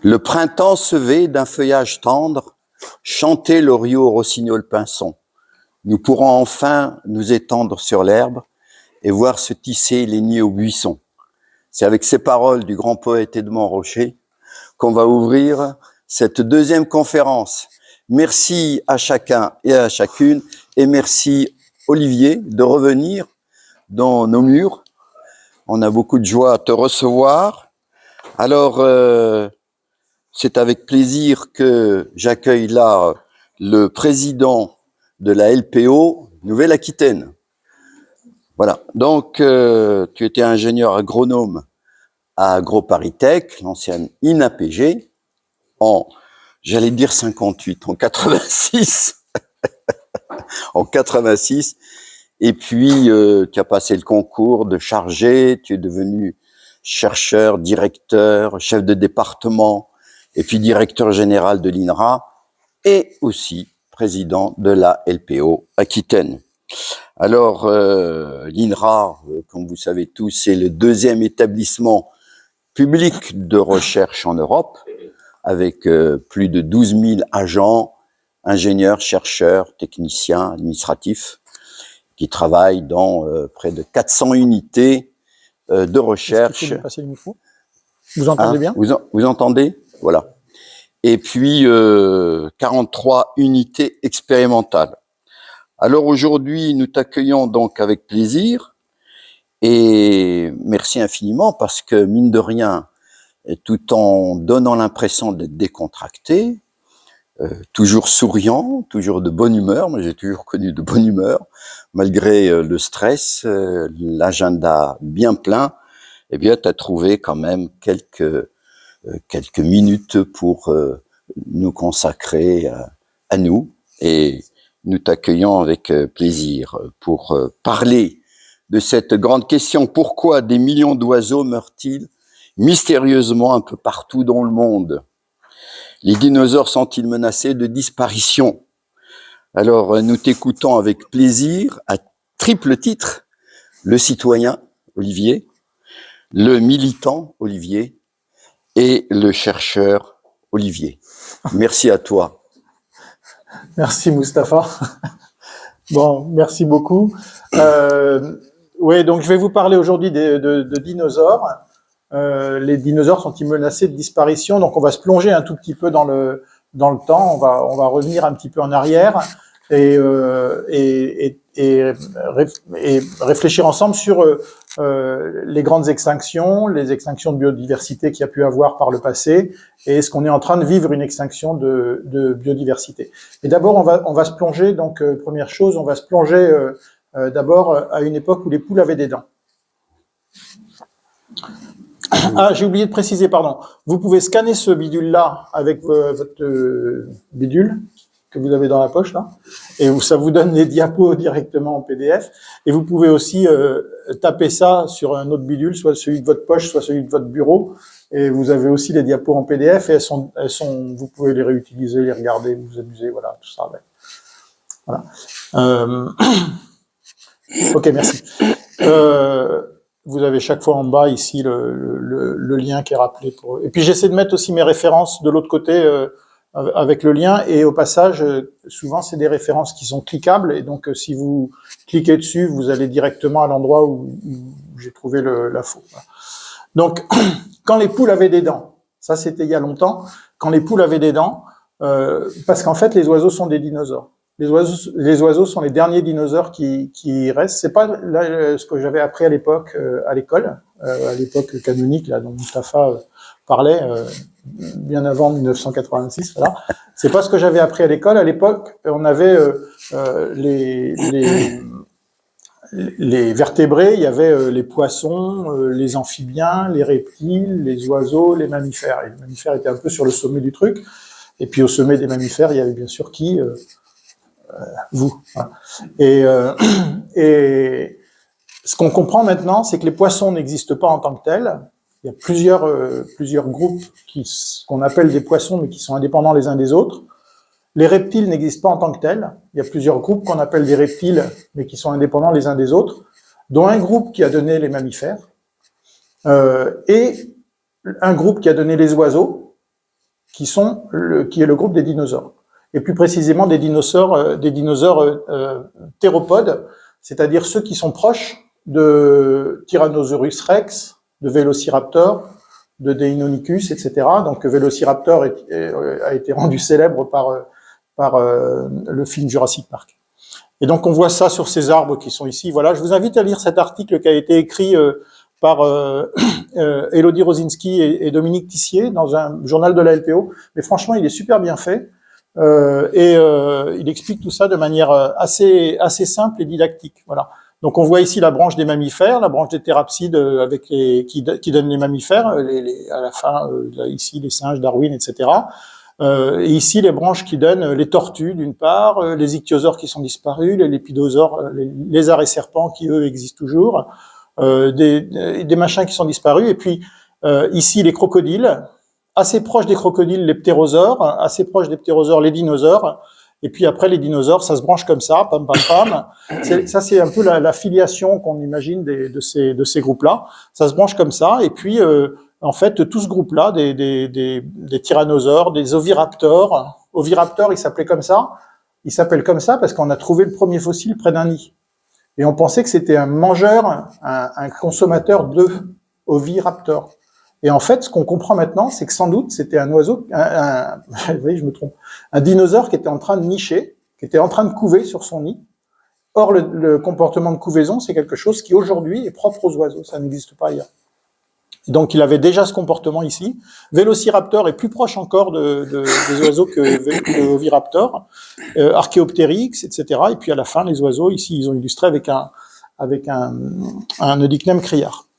Le printemps sevé d'un feuillage tendre, chanter l'oriot au rossignol pinson. Nous pourrons enfin nous étendre sur l'herbe et voir se tisser les nids aux buissons. C'est avec ces paroles du grand poète Edmond Rocher qu'on va ouvrir cette deuxième conférence. Merci à chacun et à chacune, et merci Olivier de revenir dans nos murs. On a beaucoup de joie à te recevoir. Alors, c'est avec plaisir que j'accueille là le président de la LPO Nouvelle-Aquitaine. Voilà, donc tu étais ingénieur agronome à AgroParisTech, l'ancienne INAPG, en, j'allais dire 58, en 86, en 86, et puis tu as passé le concours de chargé, tu es devenu chercheur, directeur, chef de département, et puis directeur général de l'INRA, et aussi président de la LPO Aquitaine. Alors, l'INRA, comme vous savez tous, c'est le deuxième établissement public de recherche en Europe, avec plus de 12 000 agents, ingénieurs, chercheurs, techniciens, administratifs, qui travaillent dans près de 400 unités de recherche. Est-ce que passer le micro ? Vous entendez bien ? Vous entendez ? Voilà. Et puis 43 unités expérimentales. Alors aujourd'hui, nous t'accueillons donc avec plaisir et merci infiniment parce que mine de rien, tout en donnant l'impression d'être décontracté, toujours souriant, toujours de bonne humeur, moi j'ai toujours connu de bonne humeur, malgré le stress, l'agenda bien plein, eh bien tu as trouvé quand même quelques minutes pour nous consacrer à nous, et nous t'accueillons avec plaisir pour parler de cette grande question. Pourquoi des millions d'oiseaux meurent-ils mystérieusement un peu partout dans le monde? Les dinosaures sont-ils menacés de disparition? Alors, nous t'écoutons avec plaisir, à triple titre, le citoyen, Olivier, le militant, Olivier, et le chercheur, Olivier. Merci à toi. Merci Mustapha. Bon, merci beaucoup. Oui, donc je vais vous parler aujourd'hui de dinosaures. Les dinosaures sont-ils menacés de disparition? Donc on va se plonger un tout petit peu dans le temps. On va revenir un petit peu en arrière et réfléchir ensemble sur les grandes extinctions, les extinctions de biodiversité qu'il y a pu avoir par le passé, et est-ce qu'on est en train de vivre une extinction de biodiversité. Et d'abord, on va se plonger, donc première chose, on va se plonger d'abord à une époque où les poules avaient des dents. Ah, j'ai oublié de préciser, pardon. Vous pouvez scanner ce bidule-là avec votre bidule que vous avez dans la poche, là, et ça vous donne les diapos directement en PDF. Et vous pouvez aussi taper ça sur un autre bidule, soit celui de votre poche, soit celui de votre bureau, et vous avez aussi les diapos en PDF, et elles sont, vous pouvez les réutiliser, les regarder, vous amuser, voilà, tout ça. Ouais. Voilà. Ok, merci. Vous avez chaque fois en bas ici le lien qui est rappelé pour eux. Et puis j'essaie de mettre aussi mes références de l'autre côté avec le lien, et au passage, souvent c'est des références qui sont cliquables, et donc si vous cliquez dessus, vous allez directement à l'endroit où j'ai trouvé l'info. Voilà. Donc, quand les poules avaient des dents, ça c'était il y a longtemps, quand les poules avaient des dents, parce qu'en fait les oiseaux sont des dinosaures. Les oiseaux sont les derniers dinosaures qui restent. C'est pas là, ce que j'avais appris à l'époque à l'école, à l'époque canonique là dont Mustapha parlait bien avant 1986. Voilà. C'est pas ce que j'avais appris à l'école. À l'époque, on avait les vertébrés. Il y avait les poissons, les amphibiens, les reptiles, les oiseaux, les mammifères. Et les mammifères étaient un peu sur le sommet du truc. Et puis au sommet des mammifères, il y avait bien sûr qui vous. Voilà. Et ce qu'on comprend maintenant, c'est que les poissons n'existent pas en tant que tels. Il y a plusieurs groupes qu'on appelle des poissons, mais qui sont indépendants les uns des autres. Les reptiles n'existent pas en tant que tels. Il y a plusieurs groupes qu'on appelle des reptiles, mais qui sont indépendants les uns des autres, dont un groupe qui a donné les mammifères, et un groupe qui a donné les oiseaux, qui est le groupe des dinosaures. Et plus précisément des dinosaures théropodes, c'est-à-dire ceux qui sont proches de Tyrannosaurus rex, de Vélociraptor, de Deinonychus, etc. Donc Vélociraptor a été rendu célèbre par le film Jurassic Park. Et donc on voit ça sur ces arbres qui sont ici. Voilà, je vous invite à lire cet article qui a été écrit par Élodie Rosinski et Dominique Tissier dans un journal de la LPO. Mais franchement, il est super bien fait. Il explique tout ça de manière assez simple et didactique. Voilà. Donc on voit ici la branche des mammifères, la branche des thérapsides avec qui donne les mammifères, à la fin ici les singes, Darwin, etc. Et ici les branches qui donnent les tortues d'une part, les ichthyosaures qui sont disparus, les lépidosaures, les lézards et serpents qui eux existent toujours, des machins qui sont disparus. Et puis ici les crocodiles, assez proches des crocodiles les ptérosaures, assez proches des ptérosaures les dinosaures. Et puis après, les dinosaures, ça se branche comme ça, pam, pam, pam. Ça, c'est un peu la filiation qu'on imagine de ces groupes-là. Ça se branche comme ça. Et puis, en fait, tout ce groupe-là, des tyrannosaures, des oviraptors. Oviraptor, il s'appelait comme ça. Il s'appelle comme ça parce qu'on a trouvé le premier fossile près d'un nid. Et on pensait que c'était un mangeur, un consommateur d'œufs, oviraptor. Et en fait, ce qu'on comprend maintenant, c'est que sans doute, c'était un oiseau, vous voyez, je me trompe, un dinosaure qui était en train de nicher, qui était en train de couver sur son nid. Or, le comportement de couvaison, c'est quelque chose qui aujourd'hui est propre aux oiseaux, ça n'existe pas ailleurs. Et donc, il avait déjà ce comportement ici. Vélociraptor est plus proche encore des oiseaux que Oviraptor, Archéoptérix, etc. Et puis à la fin, les oiseaux, ici, ils ont illustré avec un Oedicnem criard.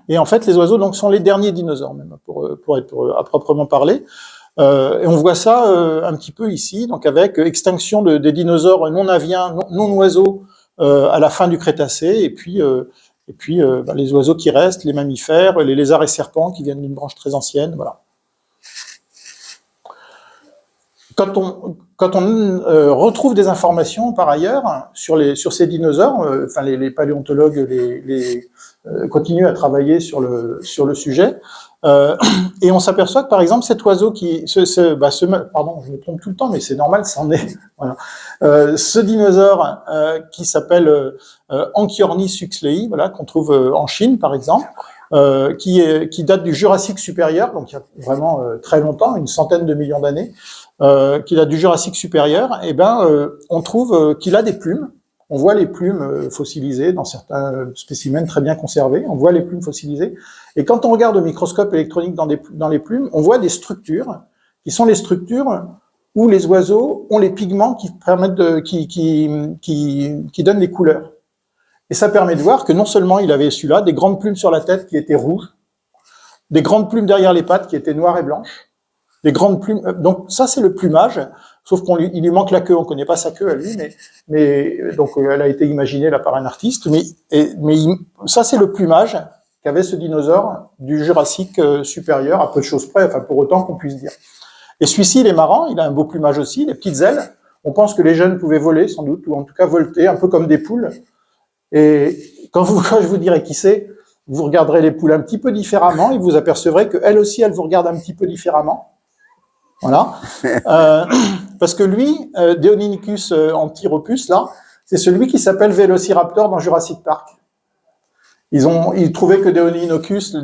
Et en fait, les oiseaux donc sont les derniers dinosaures, même pour être à proprement parler. Et on voit ça un petit peu ici, donc avec extinction des dinosaures non aviens, non oiseaux à la fin du Crétacé, et puis les oiseaux qui restent, les mammifères, les lézards et serpents qui viennent d'une branche très ancienne, voilà. Quand on retrouve des informations par ailleurs sur ces dinosaures, les paléontologues continuent à travailler sur le sujet, et on s'aperçoit que par exemple cet oiseau pardon, je me trompe tout le temps, mais c'est normal, c'en est. Voilà. Ce dinosaure qui s'appelle Anchiornis huxleyi, voilà, qu'on trouve en Chine par exemple, qui date du Jurassique supérieur, donc il y a vraiment très longtemps, une centaine de millions d'années. Qu'il a du Jurassique supérieur, on trouve qu'il a des plumes. On voit les plumes fossilisées dans certains spécimens très bien conservés. On voit les plumes fossilisées. Et quand on regarde au microscope électronique dans les plumes, on voit des structures qui sont les structures où les oiseaux ont les pigments qui permettent qui donnent les couleurs. Et ça permet de voir que non seulement il avait celui-là, des grandes plumes sur la tête qui étaient rouges, des grandes plumes derrière les pattes qui étaient noires et blanches. Les grandes plumes, donc ça c'est le plumage, sauf il lui manque la queue, on connaît pas sa queue à lui, mais donc elle a été imaginée là par un artiste, mais ça c'est le plumage qu'avait ce dinosaure du Jurassique supérieur, à peu de choses près, enfin pour autant qu'on puisse dire. Et celui-ci il est marrant, il a un beau plumage aussi, des petites ailes, on pense que les jeunes pouvaient voler sans doute, ou en tout cas volter, un peu comme des poules, et quand je vous dirai qui c'est, vous regarderez les poules un petit peu différemment, et vous apercevrez qu'elles aussi elles vous regardent un petit peu différemment. Voilà, parce que lui, Deinonychus antiropus, là, c'est celui qui s'appelle Vélociraptor dans Jurassic Park. Ils trouvaient que Deinonychus,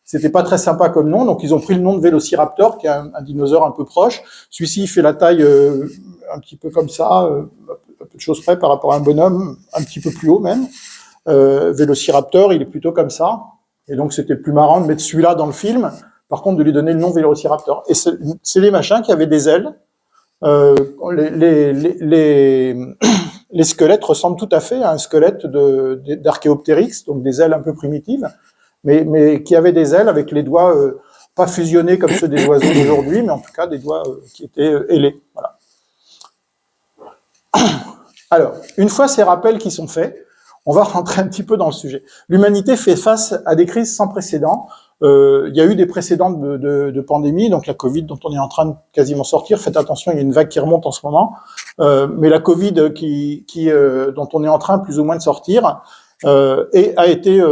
c'était pas très sympa comme nom, donc ils ont pris le nom de Vélociraptor, qui est un dinosaure un peu proche. Celui-ci, il fait la taille un petit peu comme ça, un peu de choses près par rapport à un bonhomme, un petit peu plus haut même. Vélociraptor, il est plutôt comme ça, et donc c'était plus marrant de mettre celui-là dans le film. Par contre, de lui donner le nom Vélociraptor. Et c'est les machins qui avaient des ailes. Les squelettes ressemblent tout à fait à un squelette d'Archéoptérix, donc des ailes un peu primitives, mais qui avaient des ailes avec les doigts pas fusionnés comme ceux des oiseaux d'aujourd'hui, mais en tout cas des doigts qui étaient ailés. Voilà. Alors, une fois ces rappels qui sont faits, on va rentrer un petit peu dans le sujet. L'humanité fait face à des crises sans précédent. Il y a eu des précédents de pandémie, donc la Covid dont on est en train de quasiment sortir. Faites attention, il y a une vague qui remonte en ce moment. Mais la Covid dont on est en train plus ou moins de sortir a été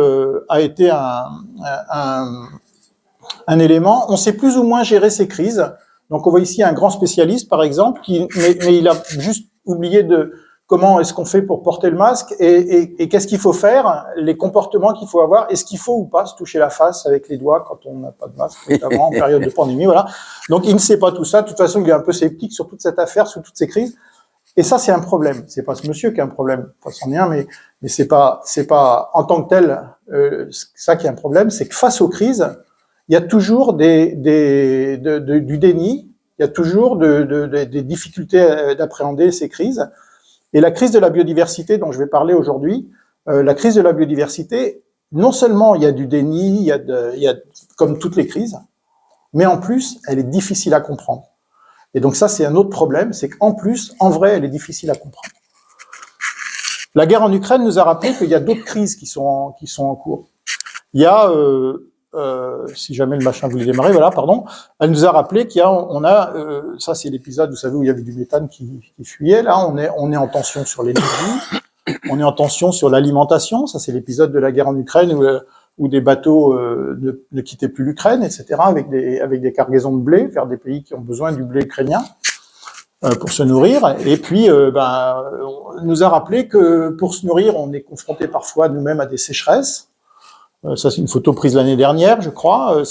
un élément. On sait plus ou moins gérer ces crises. Donc, on voit ici un grand spécialiste, par exemple, mais il a juste oublié de comment est-ce qu'on fait pour porter le masque et qu'est-ce qu'il faut faire, les comportements qu'il faut avoir, est-ce qu'il faut ou pas se toucher la face avec les doigts quand on n'a pas de masque, notamment en période de pandémie, voilà. Donc, il ne sait pas tout ça. De toute façon, il est un peu sceptique sur toute cette affaire, sur toutes ces crises. Et ça, c'est un problème. C'est pas ce monsieur qui a un problème, pas son lien, mais c'est pas en tant que tel ça qui est un problème. C'est que face aux crises, il y a toujours du déni, il y a toujours des difficultés d'appréhender ces crises. Et la crise de la biodiversité dont je vais parler aujourd'hui, la crise de la biodiversité, non seulement il y a du déni, il y a comme toutes les crises, mais en plus, elle est difficile à comprendre. Et donc ça, c'est un autre problème, c'est qu'en plus, en vrai, elle est difficile à comprendre. La guerre en Ukraine nous a rappelé qu'il y a d'autres crises qui sont en cours. Il y a, si jamais le machin voulait démarrer, voilà, pardon, elle nous a rappelé qu'il y a, ça c'est l'épisode, vous savez, où il y avait du méthane qui fuyait, là, on est en tension sur l'énergie, on est en tension sur l'alimentation, ça c'est l'épisode de la guerre en Ukraine où des bateaux ne quittaient plus l'Ukraine, etc., avec des cargaisons de blé vers des pays qui ont besoin du blé ukrainien pour se nourrir. Et puis, on nous a rappelé que pour se nourrir, on est confronté parfois nous-mêmes à des sécheresses. Ça, c'est une photo prise l'année dernière, je crois.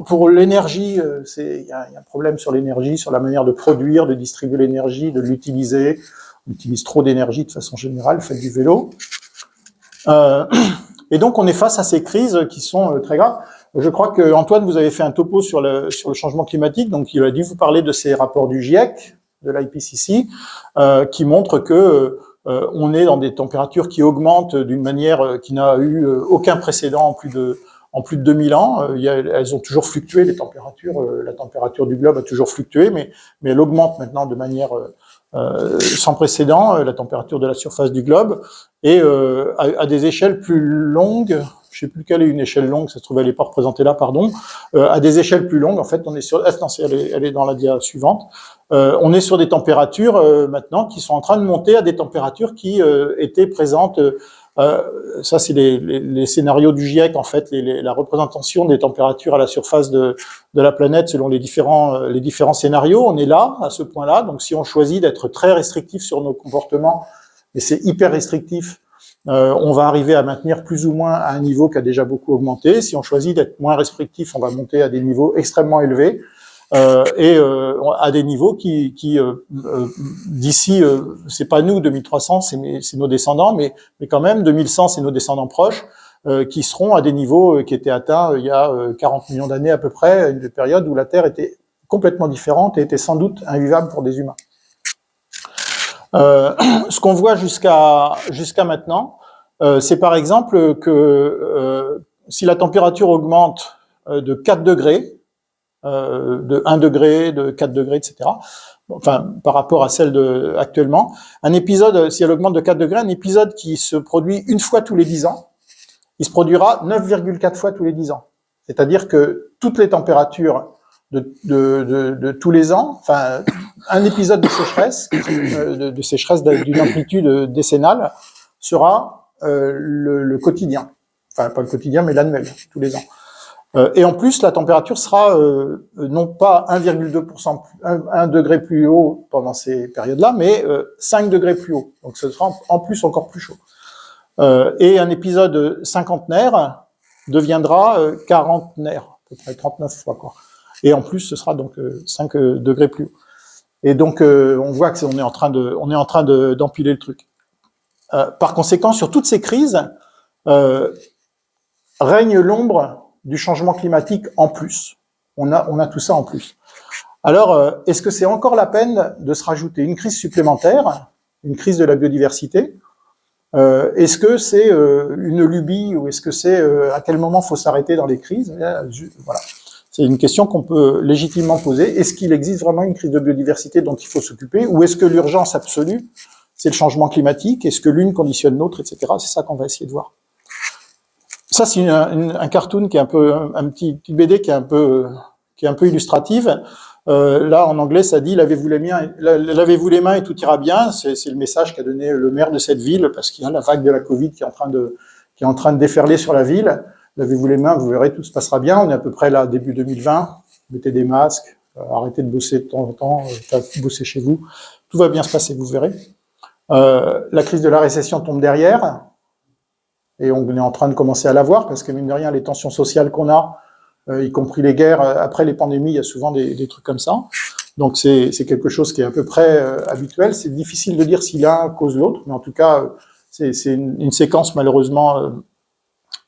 Pour l'énergie, il y a un problème sur l'énergie, sur la manière de produire, de distribuer l'énergie, de l'utiliser. On utilise trop d'énergie de façon générale, faites du vélo. Et donc, on est face à ces crises qui sont très graves. Je crois que Antoine, vous avez fait un topo sur le changement climatique. Donc, il a dû vous parler de ces rapports du GIEC, de l'IPCC, qui montrent que on est dans des températures qui augmentent d'une manière qui n'a eu aucun précédent en plus de 2000 ans. Elles ont toujours fluctué, les températures. La température du globe a toujours fluctué, mais elle augmente maintenant de manière sans précédent, la température de la surface du globe, et à des échelles plus longues. Je sais plus quelle est une échelle longue, ça se trouve elle n'est pas représentée là, pardon. À des échelles plus longues, en fait, on est sur. Non, elle est dans la dia suivante. On est sur des températures maintenant qui sont en train de monter à des températures qui étaient présentes. Ça, c'est les scénarios du GIEC, en fait, la représentation des températures à la surface de la planète selon les différents scénarios. On est là, à ce point-là. Donc, si on choisit d'être très restrictif sur nos comportements, et c'est hyper restrictif, on va arriver à maintenir plus ou moins à un niveau qui a déjà beaucoup augmenté. Si on choisit d'être moins restrictif, on va monter à des niveaux extrêmement élevés. À des niveaux qui d'ici, c'est pas nous 2300, c'est nos descendants, mais quand même 2100, c'est nos descendants proches, qui seront à des niveaux qui étaient atteints il y a 40 millions d'années à peu près, une période où la Terre était complètement différente et était sans doute invivable pour des humains. Ce qu'on voit jusqu'à maintenant, c'est par exemple que si la température augmente de 4 degrés, de 1 degré, de 4 degrés, etc. Enfin, par rapport à celle actuellement. Un épisode, si elle augmente de 4 degrés, un épisode qui se produit une fois tous les 10 ans, il se produira 9,4 fois tous les 10 ans. C'est-à-dire que toutes les températures de tous les ans, enfin, un épisode de sécheresse d'une amplitude décennale sera le quotidien. Enfin, pas le quotidien, mais l'annuel, tous les ans. Et en plus, la température sera non pas 1,2%, 1 degré plus haut pendant ces périodes-là, mais 5 degrés plus haut. Donc ce sera en plus encore plus chaud. Et un épisode cinquantenaire deviendra quarantenaire, à peu près 39 fois, quoi. Et en plus, ce sera donc 5 degrés plus haut. Et donc, on voit que on est en train d'empiler le truc. Par conséquent, sur toutes ces crises, règne l'ombre du changement climatique en plus. On a tout ça en plus. Alors, est-ce que c'est encore la peine de se rajouter une crise supplémentaire, une crise de la biodiversité? Est-ce que c'est une lubie ou est-ce que c'est à quel moment faut s'arrêter dans les crises? Voilà. C'est une question qu'on peut légitimement poser. Est-ce qu'il existe vraiment une crise de biodiversité dont il faut s'occuper, ou est-ce que l'urgence absolue, c'est le changement climatique? Est-ce que l'une conditionne l'autre, etc. C'est ça qu'on va essayer de voir. Ça, c'est un cartoon qui est un peu un petit BD qui est un peu illustrative. Là, en anglais, ça dit lavez-vous les mains et tout ira bien. C'est le message qu'a donné le maire de cette ville parce qu'il y a la vague de la Covid qui est en train de déferler sur la ville. lavez-vous les mains, vous verrez, tout se passera bien. On est à peu près là, début 2020. Mettez des masques, arrêtez de bosser de temps en temps, bossez chez vous. Tout va bien se passer, vous verrez. La crise de la récession tombe derrière, et on est en train de commencer à la voir, parce que mine de rien, les tensions sociales qu'on a, y compris les guerres, après les pandémies, il y a souvent des trucs comme ça. Donc c'est quelque chose qui est à peu près habituel. C'est difficile de dire si l'un cause l'autre, mais en tout cas, c'est une séquence malheureusement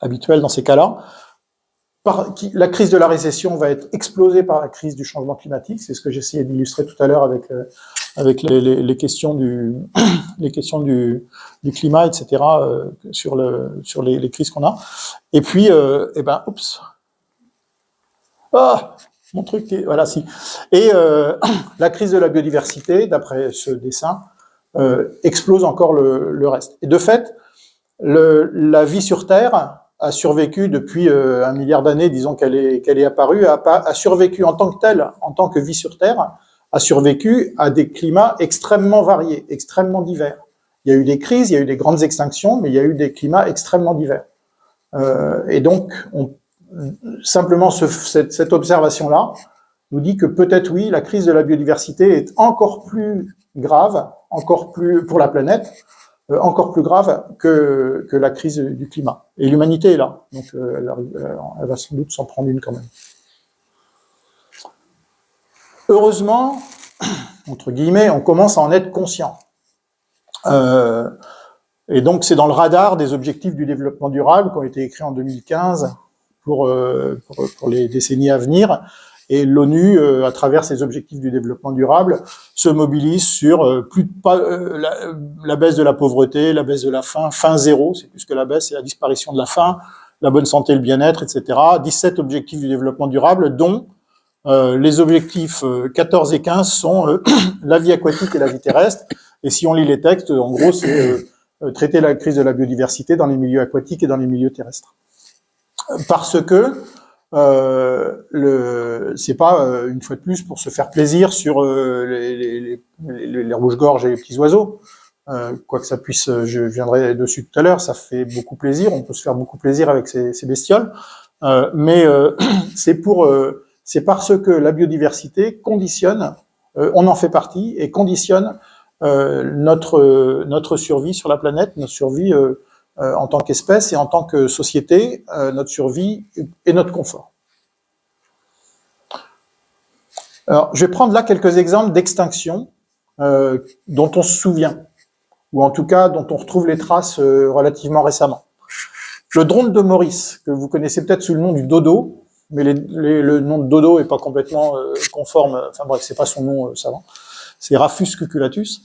habituelle dans ces cas-là. La crise de la récession va être explosée par la crise du changement climatique. C'est ce que j'essayais d'illustrer tout à l'heure avec les questions du climat, etc. Sur les crises qu'on a. Et puis, oups. Ah, mon truc, voilà, si. Et la crise de la biodiversité, d'après ce dessin, explose encore le reste. Et de fait, la vie sur Terre a survécu depuis 1 milliard d'années, disons qu'elle est apparue, a survécu en tant que telle, en tant que vie sur Terre, a survécu à des climats extrêmement variés, extrêmement divers. Il y a eu des crises, il y a eu des grandes extinctions, mais il y a eu des climats extrêmement divers. Et donc, simplement cette observation-là nous dit que peut-être oui, la crise de la biodiversité est encore plus grave, encore plus pour la planète, encore plus grave que la crise du climat. Et l'humanité est là, donc elle va sans doute s'en prendre une quand même. Heureusement, entre guillemets, on commence à en être conscient. Et donc c'est dans le radar des objectifs du développement durable qui ont été écrits en 2015 pour les décennies à venir. Et l'ONU, à travers ses objectifs du développement durable, se mobilise sur la baisse de la pauvreté, la baisse de la faim, faim zéro, c'est plus que la baisse, c'est la disparition de la faim, la bonne santé, le bien-être, etc. 17 objectifs du développement durable, dont les objectifs 14 et 15 sont la vie aquatique et la vie terrestre. Et si on lit les textes, en gros, c'est traiter la crise de la biodiversité dans les milieux aquatiques et dans les milieux terrestres. Parce que c'est pas une fois de plus pour se faire plaisir sur les rouges-gorges et les petits oiseaux, quoi que ça puisse, je viendrai dessus tout à l'heure, ça fait beaucoup plaisir, on peut se faire beaucoup plaisir avec ces bestioles, mais c'est parce que la biodiversité conditionne, on en fait partie et conditionne notre survie sur la planète, notre survie en tant qu'espèce et en tant que société, notre survie et notre confort. Alors, je vais prendre là quelques exemples d'extinction dont on se souvient, ou en tout cas dont on retrouve les traces relativement récemment. Le drone de Maurice, que vous connaissez peut-être sous le nom du dodo, mais le nom de dodo est pas complètement conforme, enfin bref, c'est pas son nom savant, c'est Raphus cuculatus.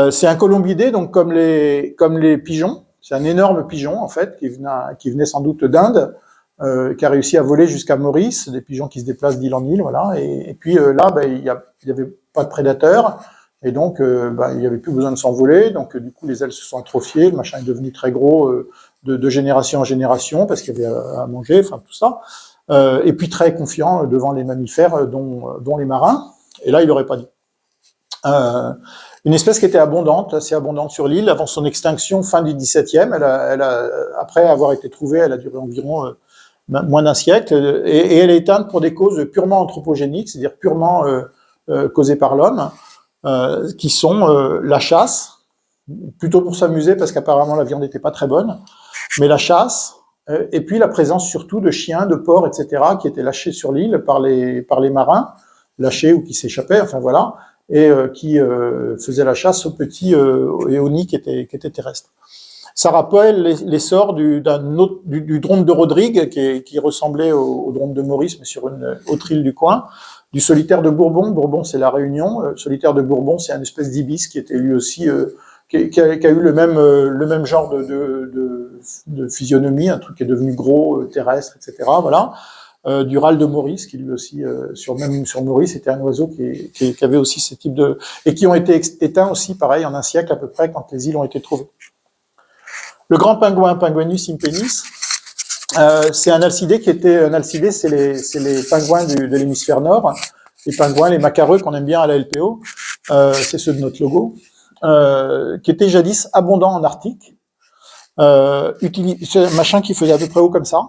C'est un colombidé, donc comme les pigeons. C'est un énorme pigeon, en fait, qui venait sans doute d'Inde, qui a réussi à voler jusqu'à Maurice, des pigeons qui se déplacent d'île en île, voilà. Et puis là, il y avait pas de prédateurs, et donc il n'y avait plus besoin de s'envoler. Donc du coup, les ailes se sont atrophiées, le machin est devenu très gros de génération en génération, parce qu'il y avait à manger, enfin tout ça. Et puis très confiant devant les mammifères, dont les marins. Et là, il n'aurait pas dit. Une espèce qui était assez abondante sur l'île avant son extinction fin du XVIIe. Après avoir été trouvée, elle a duré environ moins d'un siècle, et elle est éteinte pour des causes purement anthropogéniques, c'est-à-dire purement causées par l'homme, qui sont la chasse, plutôt pour s'amuser parce qu'apparemment la viande n'était pas très bonne, mais la chasse, et puis la présence surtout de chiens, de porcs, etc., qui étaient lâchés sur l'île par les marins, lâchés ou qui s'échappaient, enfin voilà, et qui faisait la chasse aux petits et aux nids qui étaient terrestres. Ça rappelle l'essor du drone de Rodrigue, qui ressemblait au drone de Maurice, mais sur une autre île du coin, du solitaire de Bourbon. Bourbon, c'est la Réunion. Solitaire de Bourbon, c'est une espèce d'ibis qui était lui aussi, qui a eu le même genre de physionomie, un truc qui est devenu gros, terrestre, etc. Voilà. Du râle de Maurice, qui lui aussi, sur Maurice, était un oiseau qui avait aussi ce type de... et qui ont été éteints aussi, pareil, en un siècle à peu près, quand les îles ont été trouvées. Le grand pingouin, Penguinus impennis, c'est un alcidé qui était... Un alcidé, c'est les pingouins de l'hémisphère nord, les pingouins, les macareux qu'on aime bien à la LPO, c'est ceux de notre logo, qui étaient jadis abondants en Arctique, c'est un machin qui faisait à peu près haut comme ça,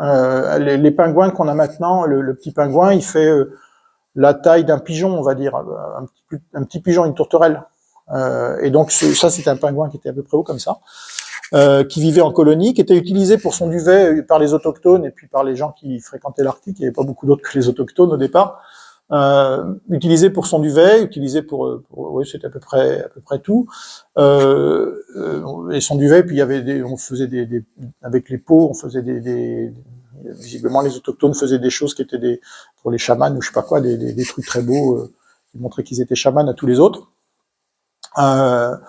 Les pingouins qu'on a maintenant, le petit pingouin, il fait la taille d'un pigeon, on va dire, un petit pigeon, une tourterelle. Et donc ça, c'était un pingouin qui était à peu près haut comme ça, qui vivait en colonie, qui était utilisé pour son duvet par les autochtones et puis par les gens qui fréquentaient l'Arctique. Il n'y avait pas beaucoup d'autres que les autochtones au départ. Utilisé pour son duvet, utilisé pour oui, c'était à peu près tout. Et son duvet, puis il y avait on faisait avec les peaux, on faisait visiblement les autochtones faisaient des choses qui étaient pour les chamans ou je sais pas quoi, des trucs très beaux qui montraient qu'ils étaient chamans à tous les autres. Il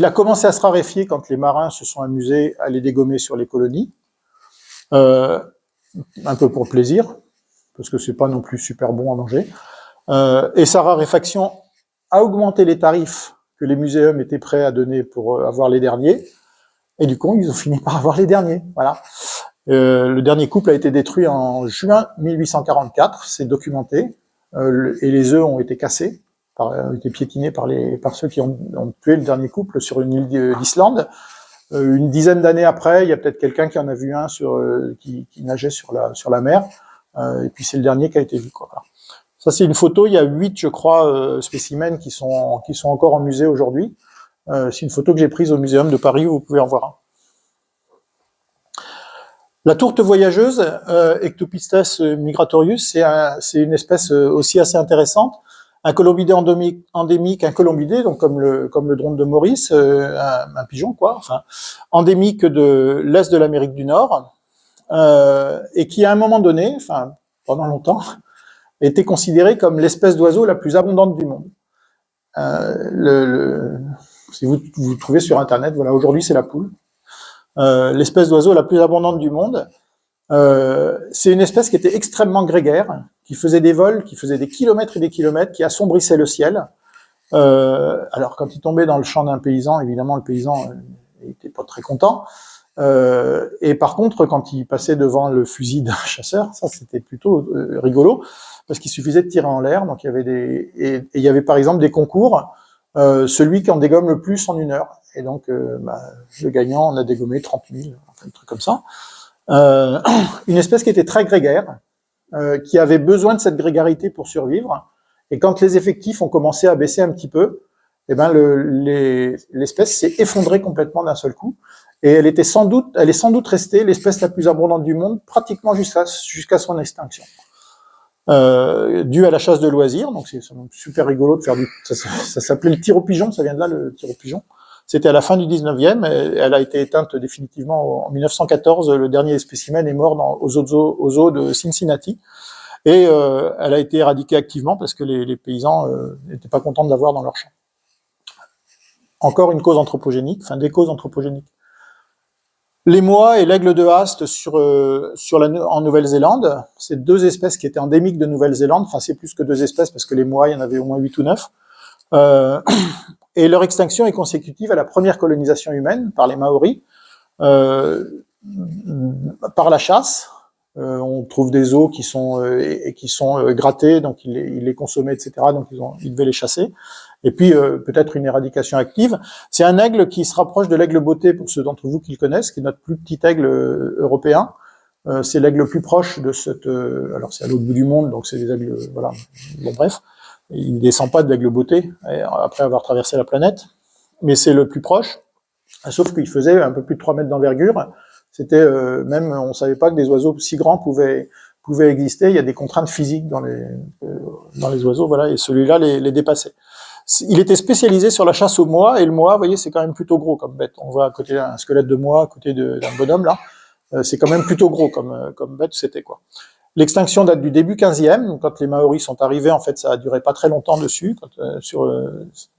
a commencé à se raréfier quand les marins se sont amusés à les dégommer sur les colonies, un peu pour le plaisir, parce que c'est pas non plus super bon à manger. Et sa raréfaction a augmenté les tarifs que les muséums étaient prêts à donner pour avoir les derniers. Et du coup, ils ont fini par avoir les derniers. Voilà. Le dernier couple a été détruit en juin 1844, c'est documenté, et les œufs ont été cassés, ont été piétinés par ceux qui ont tué le dernier couple sur une île d'Islande. Une dizaine d'années après, il y a peut-être quelqu'un qui en a vu un qui nageait sur la mer, et puis c'est le dernier qui a été vu, quoi. Ça, c'est une photo. Il y a 8, je crois, spécimens qui sont encore en musée aujourd'hui. C'est une photo que j'ai prise au Muséum de Paris, où vous pouvez en voir un. La tourte voyageuse, Ectopistes migratorius, c'est une espèce aussi assez intéressante. Un colombidé endémique, un colombidé, donc comme le drone de Maurice, un pigeon, quoi, enfin, endémique de l'Est de l'Amérique du Nord, et qui, à un moment donné, enfin, pendant longtemps, était considéré comme l'espèce d'oiseau la plus abondante du monde. Si vous trouvez sur Internet, voilà, aujourd'hui c'est la poule. L'espèce d'oiseau la plus abondante du monde. C'est une espèce qui était extrêmement grégaire, qui faisait des vols, qui faisait des kilomètres et des kilomètres, qui assombrissait le ciel. Alors quand il tombait dans le champ d'un paysan, évidemment le paysan n'était pas très content. Et par contre, quand il passait devant le fusil d'un chasseur, ça c'était plutôt rigolo, parce qu'il suffisait de tirer en l'air. Donc il y avait il y avait par exemple des concours, celui qui en dégomme le plus en 1 heure. Et donc le gagnant en a dégommé 30 000, enfin, un truc comme ça. Une espèce qui était très grégaire, qui avait besoin de cette grégarité pour survivre. Et quand les effectifs ont commencé à baisser un petit peu, eh ben l'espèce s'est effondrée complètement d'un seul coup. Et elle est sans doute restée l'espèce la plus abondante du monde, pratiquement jusqu'à son extinction. Due à la chasse de loisirs, donc c'est super rigolo de faire ça s'appelait le tir au pigeon, ça vient de là, le tir au pigeon. C'était à la fin du 19e, et elle a été éteinte définitivement en 1914, le dernier spécimen est mort aux zoos de Cincinnati, et elle a été éradiquée activement parce que les paysans n'étaient pas contents de l'avoir dans leur champ. Encore une cause anthropogénique, enfin des causes anthropogéniques. Les moas et l'aigle de Haast en Nouvelle-Zélande, c'est 2 espèces qui étaient endémiques de Nouvelle-Zélande, enfin c'est plus que 2 espèces parce que les moas, il y en avait au moins 8 ou 9. Et leur extinction est consécutive à la première colonisation humaine par les Maoris, par la chasse. On trouve des os qui sont grattés, donc ils les consommaient, etc. Donc ils devaient les chasser. Et puis peut-être une éradication active. C'est un aigle qui se rapproche de l'aigle botté pour ceux d'entre vous qui le connaissent, qui est notre plus petit aigle européen. C'est l'aigle le plus proche de alors c'est à l'autre bout du monde, donc c'est des aigles, voilà. Bon bref, il ne descend pas de l'aigle botté après avoir traversé la planète, mais c'est le plus proche. Sauf qu'il faisait un peu plus de 3 mètres d'envergure. C'était même, on savait pas que des oiseaux si grands pouvaient exister. Il y a des contraintes physiques dans les oiseaux, voilà, et celui-là les dépassait. Il était spécialisé sur la chasse au moa, et le moa, vous voyez, c'est quand même plutôt gros comme bête. On voit à côté un squelette de moa, à côté d'un bonhomme, là. C'est quand même plutôt gros comme bête, c'était quoi. L'extinction date du début 15e, quand les Maoris sont arrivés, en fait, ça a duré pas très longtemps dessus,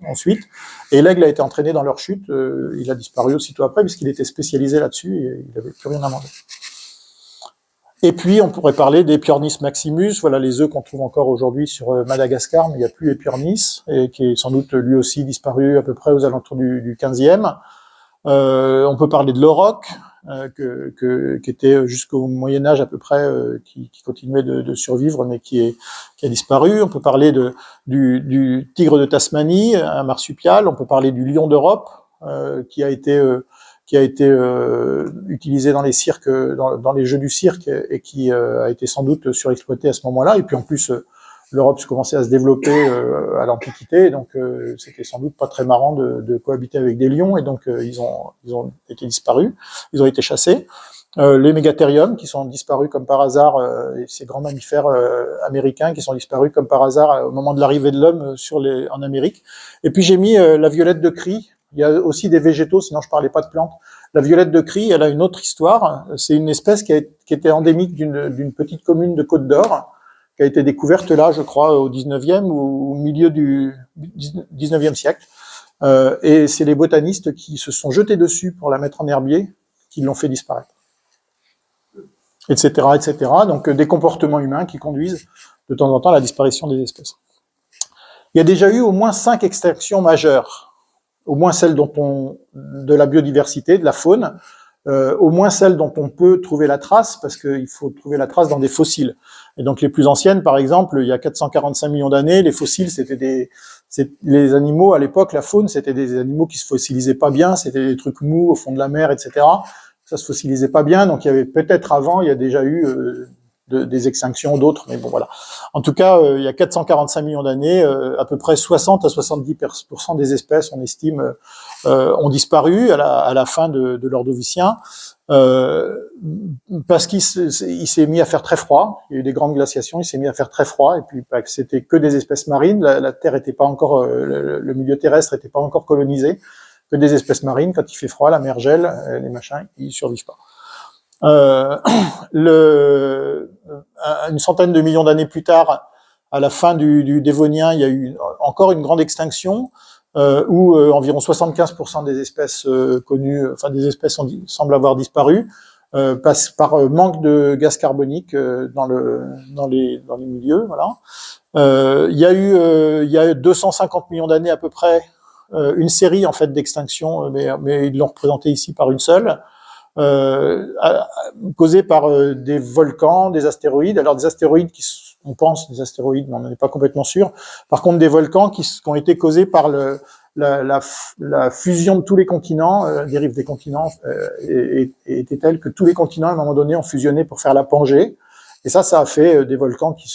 ensuite. Et l'aigle a été entraîné dans leur chute, il a disparu aussitôt après, puisqu'il était spécialisé là-dessus, et il n'avait plus rien à manger. Et puis, on pourrait parler d'Epiornis maximus, voilà les œufs qu'on trouve encore aujourd'hui sur Madagascar, mais il n'y a plus Epiornis, et qui est sans doute lui aussi disparu à peu près aux alentours du 15e. On peut parler de l'auroch, qui était jusqu'au Moyen-Âge à peu près, qui continuait de survivre, mais qui a disparu. On peut parler du tigre de Tasmanie, un marsupial. On peut parler du lion d'Europe, qui a été qui a été utilisé dans les cirques, dans les jeux du cirque, et qui a été sans doute surexploité à ce moment-là. Et puis en plus, l'Europe commençait à se développer à l'Antiquité, donc c'était sans doute pas très marrant de cohabiter avec des lions, et donc ils ont été disparus, ils ont été chassés. Les mégathériums qui sont disparus comme par hasard, ces grands mammifères américains qui sont disparus comme par hasard au moment de l'arrivée de l'homme en Amérique. Et puis j'ai mis la violette de crie. Il y a aussi des végétaux, sinon je parlais pas de plantes. La violette de crie, elle a une autre histoire. C'est une espèce qui était endémique d'une petite commune de Côte d'Or, qui a été découverte là, je crois, au 19e ou au milieu du 19e siècle. Et c'est les botanistes qui se sont jetés dessus pour la mettre en herbier, qui l'ont fait disparaître. Etc., etc. Donc des comportements humains qui conduisent de temps en temps à la disparition des espèces. Il y a déjà eu au moins 5 extinctions majeures. Au moins celles de la biodiversité, de la faune, au moins celles dont on peut trouver la trace, parce qu'il faut trouver la trace dans des fossiles. Et donc les plus anciennes, par exemple, il y a 445 millions d'années, les fossiles, les animaux, à l'époque, la faune, c'était des animaux qui se fossilisaient pas bien, c'était des trucs mous au fond de la mer, etc. Ça se fossilisait pas bien, donc il y avait peut-être avant, il y a déjà eu des extinctions, d'autres, mais bon voilà. En tout cas, il y a 445 millions d'années, à peu près 60 à 70% des espèces, on estime, ont disparu à la fin de l'Ordovicien, parce qu'il s'est mis à faire très froid. Il y a eu des grandes glaciations, il s'est mis à faire très froid, et puis c'était que des espèces marines. La Terre était pas encore, le milieu terrestre était pas encore colonisé, que des espèces marines. Quand il fait froid, la mer gèle, les machins, ils survivent pas. Une centaine de millions d'années plus tard, à la fin du Dévonien, il y a eu encore une grande extinction où environ 75% des espèces connues, enfin des espèces semblent avoir disparu, par manque de gaz carbonique dans les milieux. Voilà. Il y a 250 millions d'années à peu près, une série en fait d'extinctions, mais ils l'ont représenté ici par une seule. Causées par des volcans, des astéroïdes. Alors des astéroïdes on pense des astéroïdes, mais on n'en est pas complètement sûr. Par contre, des volcans qui ont été causés par la fusion de tous les continents, des rives des continents, était telle que tous les continents, à un moment donné, ont fusionné pour faire la Pangée. Et ça a fait des volcans qui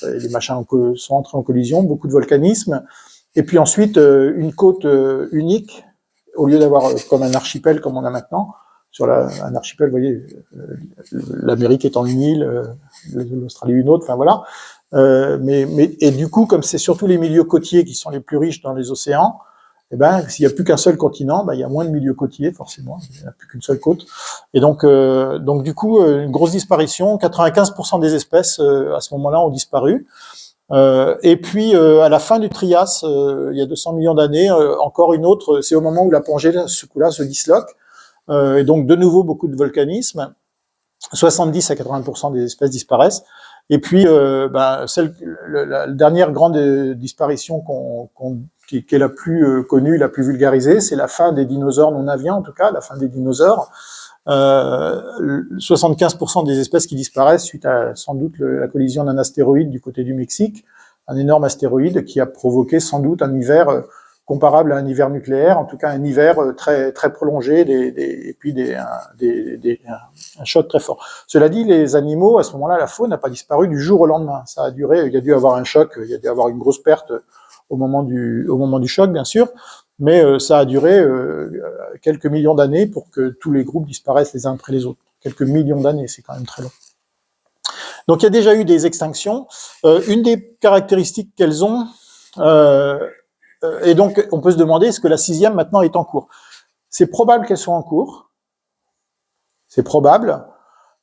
les machins sont entrés en collision, beaucoup de volcanisme. Et puis ensuite, une côte unique, au lieu d'avoir comme un archipel comme on a maintenant, un archipel, vous voyez, l'Amérique étant une île, l'Australie une autre, enfin voilà. Et du coup, comme c'est surtout les milieux côtiers qui sont les plus riches dans les océans, eh ben, s'il n'y a plus qu'un seul continent, il y a moins de milieux côtiers, forcément. Il n'y a plus qu'une seule côte. Et donc du coup, une grosse disparition. 95% des espèces, à ce moment-là, ont disparu. Et puis, à la fin du Trias, il y a 200 millions d'années, encore une autre, c'est au moment où la Pangée, ce coup-là, se disloque. Et donc, de nouveau, beaucoup de volcanisme. 70 à 80% des espèces disparaissent. Et puis, la dernière grande disparition qui est la plus connue, la plus vulgarisée, c'est la fin des dinosaures non aviens, en tout cas, la fin des dinosaures. 75% des espèces qui disparaissent suite à, sans doute, la collision d'un astéroïde du côté du Mexique, un énorme astéroïde qui a provoqué sans doute un hiver comparable à un hiver nucléaire, en tout cas un hiver très très prolongé, et puis un choc très fort. Cela dit, les animaux, à ce moment-là, la faune n'a pas disparu du jour au lendemain. Ça a duré, il y a dû avoir un choc, il y a dû avoir une grosse perte au moment du choc, bien sûr, mais ça a duré quelques millions d'années pour que tous les groupes disparaissent les uns après les autres. Quelques millions d'années, c'est quand même très long. Donc il y a déjà eu des extinctions. Une des caractéristiques qu'elles ont, et donc on peut se demander est-ce que la 6e maintenant est en cours. C'est probable qu'elle soit en cours. C'est probable.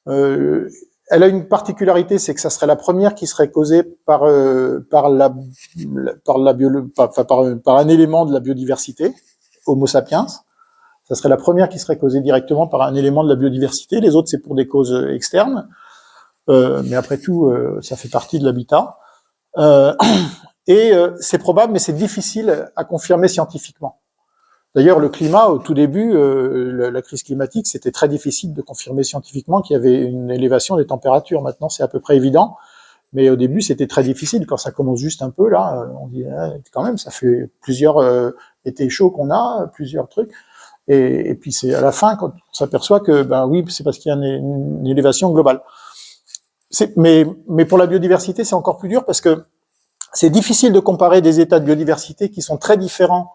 Elle a une particularité, c'est que ça serait la première qui serait causée par un élément de la biodiversité, Homo sapiens. Ça serait la première qui serait causée directement par un élément de la biodiversité. Les autres, c'est pour des causes externes. Mais après tout, ça fait partie de l'habitat. C'est probable, mais c'est difficile à confirmer scientifiquement. D'ailleurs, le climat, au tout début, la crise climatique, c'était très difficile de confirmer scientifiquement qu'il y avait une élévation des températures. Maintenant, c'est à peu près évident. Mais au début, c'était très difficile. Quand ça commence juste un peu, là, on dit, quand même, ça fait plusieurs étés chauds qu'on a, plusieurs trucs. Et puis c'est à la fin quand on s'aperçoit que, ben oui, c'est parce qu'il y a une élévation globale. Mais pour la biodiversité, c'est encore plus dur parce que c'est difficile de comparer des états de biodiversité qui sont très différents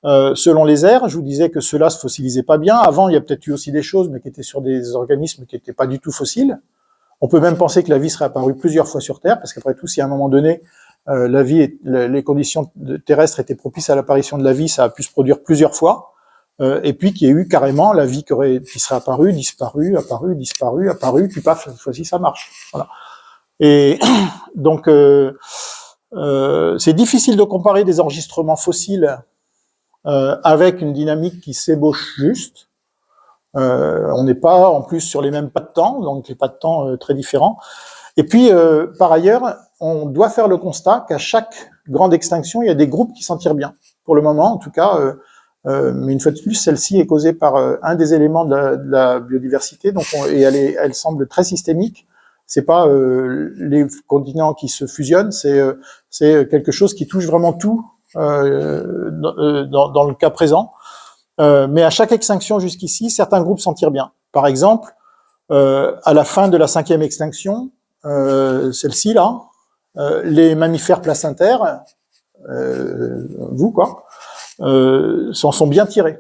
selon les aires. Je vous disais que ceux-là se fossilisaient pas bien. Avant, il y a peut-être eu aussi des choses, mais qui étaient sur des organismes qui n'étaient pas du tout fossiles. On peut même penser que la vie serait apparue plusieurs fois sur Terre, parce qu'après tout, si à un moment donné, les conditions terrestres étaient propices à l'apparition de la vie, ça a pu se produire plusieurs fois. Et puis qu'il y a eu carrément la vie qui serait apparue, disparue, puis paf, cette fois-ci ça marche. Voilà. Et donc c'est difficile de comparer des enregistrements fossiles avec une dynamique qui s'ébauche juste. On n'est pas en plus sur les mêmes pas de temps, donc les pas de temps très différents. Et puis par ailleurs, on doit faire le constat qu'à chaque grande extinction, il y a des groupes qui s'en tirent bien. Pour le moment, en tout cas. Mais une fois de plus, celle-ci est causée par un des éléments de la biodiversité, donc et elle semble très systémique. C'est pas les continents qui se fusionnent, c'est quelque chose qui touche vraiment tout dans le cas présent. Mais à chaque extinction jusqu'ici, certains groupes s'en tirent bien. Par exemple, à la fin de la 5e extinction, celle-ci là, les mammifères placentaires, s'en sont bien tirés.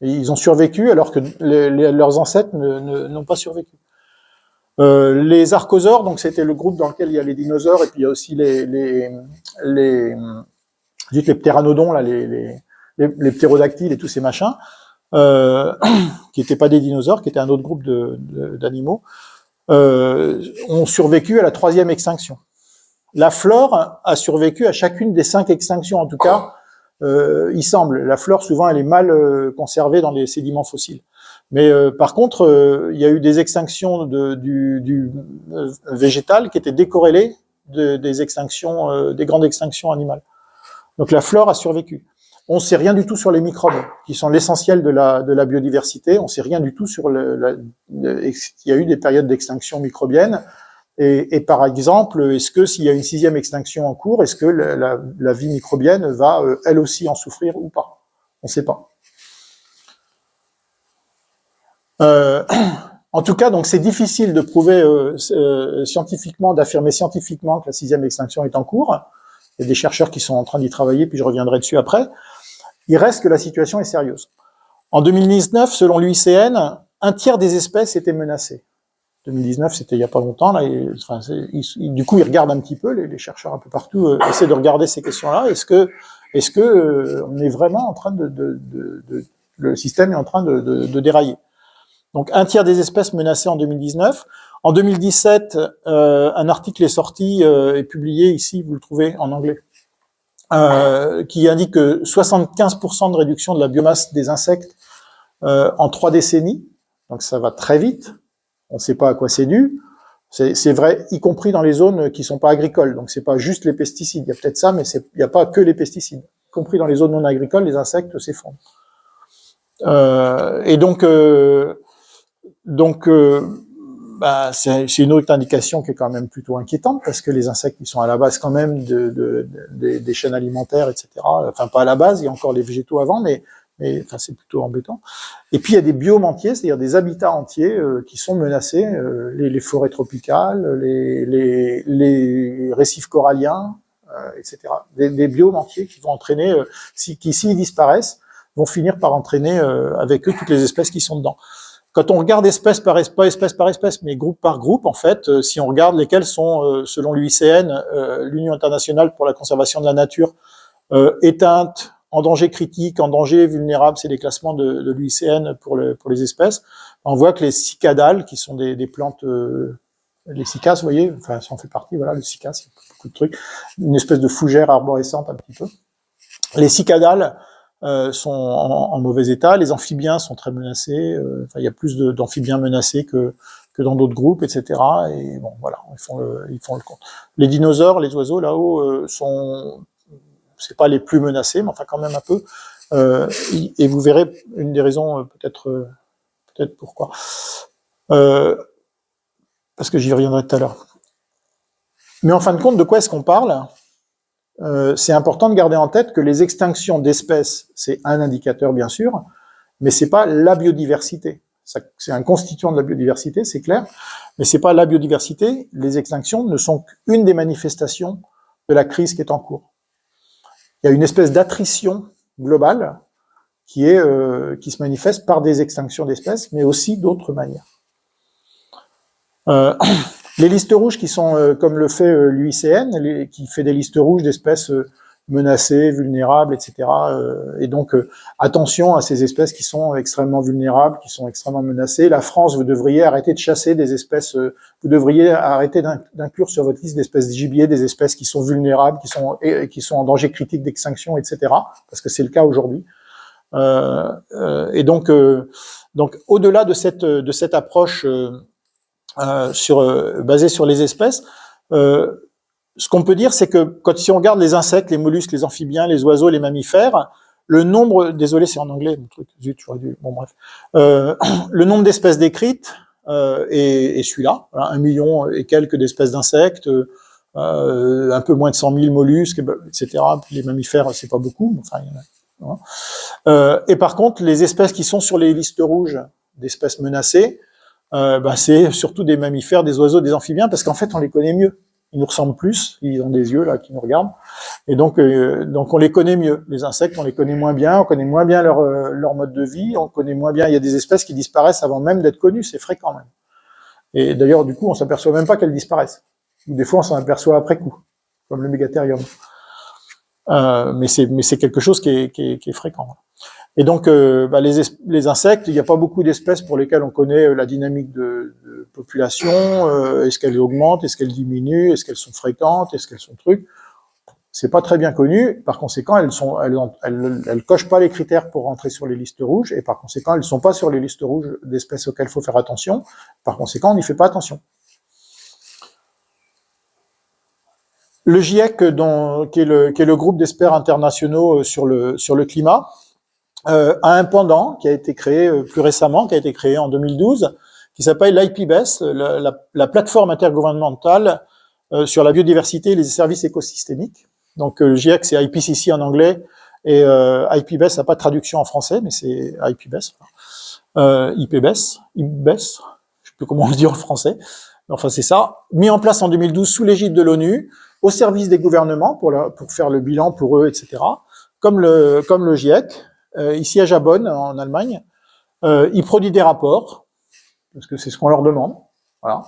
Et ils ont survécu alors que leurs ancêtres n'ont pas survécu. Les archosaures, donc c'était le groupe dans lequel il y a les dinosaures et puis il y a aussi les ptéranodons, là, les ptérodactyles et tous ces machins, qui n'étaient pas des dinosaures, qui étaient un autre groupe d'animaux, ont survécu à la 3e extinction. La flore a survécu à chacune des 5 extinctions, en tout cas. Il semble. La flore, souvent, elle est mal conservée dans les sédiments fossiles. Mais par contre, il y a eu des extinctions du végétal qui étaient décorrélées des extinctions, des grandes extinctions animales. Donc la flore a survécu. On ne sait rien du tout sur les microbes, qui sont l'essentiel de la biodiversité. On ne sait rien du tout sur il y a eu des périodes d'extinction microbienne. Et par exemple, est-ce que s'il y a une 6e extinction en cours, est-ce que la vie microbienne va elle aussi en souffrir ou pas? On ne sait pas. En tout cas, donc c'est difficile de prouver scientifiquement, d'affirmer scientifiquement que la 6e extinction est en cours. Il y a des chercheurs qui sont en train d'y travailler, puis je reviendrai dessus après. Il reste que la situation est sérieuse. En 2019, selon l'UICN, 1/3 des espèces étaient menacées. 2019, c'était il y a pas longtemps. Là, du coup, ils regardent un petit peu, les chercheurs un peu partout essaient de regarder ces questions-là. Est-ce que on est vraiment en train le système est en train de dérailler? Donc, 1/3 des espèces menacées en 2019. En 2017, un article est sorti et publié ici, vous le trouvez en anglais, qui indique que 75% de réduction de la biomasse des insectes en 3 décennies. Donc, ça va très vite. On ne sait pas à quoi c'est dû. C'est vrai, y compris dans les zones qui sont pas agricoles. Donc c'est pas juste les pesticides. Il y a peut-être ça, mais il n'y a pas que les pesticides. Y compris dans les zones non agricoles, les insectes s'effondrent. Et donc c'est une autre indication qui est quand même plutôt inquiétante parce que les insectes, ils sont à la base quand même des chaînes alimentaires, etc. Enfin pas à la base, il y a encore les végétaux avant, mais enfin, c'est plutôt embêtant. Et puis il y a des biomes entiers, c'est-à-dire des habitats entiers qui sont menacés, les forêts tropicales, les récifs coralliens, etc. Des biomes entiers qui vont entraîner, qui s'ils disparaissent, vont finir par entraîner avec eux toutes les espèces qui sont dedans. Quand on regarde espèce par espèce, mais groupe par groupe, en fait, si on regarde lesquels sont, selon l'UICN, l'Union internationale pour la conservation de la nature, éteintes, en danger critique, en danger vulnérable, c'est les classements de l'UICN pour les espèces. On voit que les cicadales, qui sont des plantes, les cicas, vous voyez, enfin, ça en fait partie, voilà, le cicas, il y a beaucoup de trucs, une espèce de fougère arborescente un petit peu. Les cicadales sont en mauvais état, les amphibiens sont très menacés, enfin, il y a plus d'amphibiens menacés que dans d'autres groupes, etc. Et bon, voilà, ils font le compte. Les dinosaures, les oiseaux là-haut c'est pas les plus menacés, mais enfin quand même un peu. Et vous verrez une des raisons peut-être pourquoi. Parce que j'y reviendrai tout à l'heure. Mais en fin de compte, de quoi est-ce qu'on parle? C'est important de garder en tête que les extinctions d'espèces, c'est un indicateur bien sûr, mais c'est pas la biodiversité. C'est un constituant de la biodiversité, c'est clair, mais c'est pas la biodiversité. Les extinctions ne sont qu'une des manifestations de la crise qui est en cours. Il y a une espèce d'attrition globale qui se manifeste par des extinctions d'espèces, mais aussi d'autres manières. Les listes rouges qui sont, comme le fait l'UICN, qui fait des listes rouges d'espèces menacées, vulnérables, etc. Et donc, attention à ces espèces qui sont extrêmement vulnérables, qui sont extrêmement menacées. La France, vous devriez arrêter de chasser des espèces, vous devriez arrêter d'inclure sur votre liste d'espèces de gibier des espèces qui sont vulnérables, qui sont en danger critique d'extinction, etc. Parce que c'est le cas aujourd'hui. Et donc au-delà de cette approche basée sur les espèces, ce qu'on peut dire, c'est que si on regarde les insectes, les mollusques, les amphibiens, les oiseaux, les mammifères, le nombre, désolé, c'est en anglais, mon truc, zut, j'aurais dû, bon bref, le nombre d'espèces décrites est celui-là, voilà, 1 million et quelques d'espèces d'insectes, un peu moins de 100 000 mollusques, etc. Puis les mammifères, c'est pas beaucoup, mais enfin, il y en a. Et par contre, les espèces qui sont sur les listes rouges d'espèces menacées, c'est surtout des mammifères, des oiseaux, des amphibiens, parce qu'en fait, on les connaît mieux. Ils nous ressemblent plus, ils ont des yeux là qui nous regardent, et donc on les connaît mieux. Les insectes, on les connaît moins bien, on connaît moins bien leur mode de vie, on connaît moins bien. Il y a des espèces qui disparaissent avant même d'être connues, c'est fréquent même. Et d'ailleurs, du coup, on s'aperçoit même pas qu'elles disparaissent. Ou des fois, on s'en aperçoit après coup, comme le mégatherium. Mais c'est quelque chose qui est fréquent. Et donc, les insectes, il n'y a pas beaucoup d'espèces pour lesquelles on connaît la dynamique de population. Est-ce qu'elles augmentent, est-ce qu'elles diminuent, est-ce qu'elles sont fréquentes, est-ce qu'elles sont trucs. C'est pas très bien connu. Par conséquent, elles cochent pas les critères pour rentrer sur les listes rouges, et par conséquent, elles sont pas sur les listes rouges d'espèces auxquelles il faut faire attention. Par conséquent, on n'y fait pas attention. Le GIEC, qui est le groupe d'experts internationaux sur le climat, a un pendant qui a été créé plus récemment, qui a été créé en 2012, qui s'appelle l'IPBES, la plateforme intergouvernementale sur la biodiversité et les services écosystémiques. Donc le GIEC, c'est IPCC en anglais, et IPBES n'a pas de traduction en français, mais c'est IPBES. IPBES, je ne sais plus comment on le dit en français, enfin c'est ça, mis en place en 2012 sous l'égide de l'ONU, au service des gouvernements pour faire le bilan pour eux, etc. Comme le GIEC, ici à Jabonne, en Allemagne, il produit des rapports, parce que c'est ce qu'on leur demande. Voilà.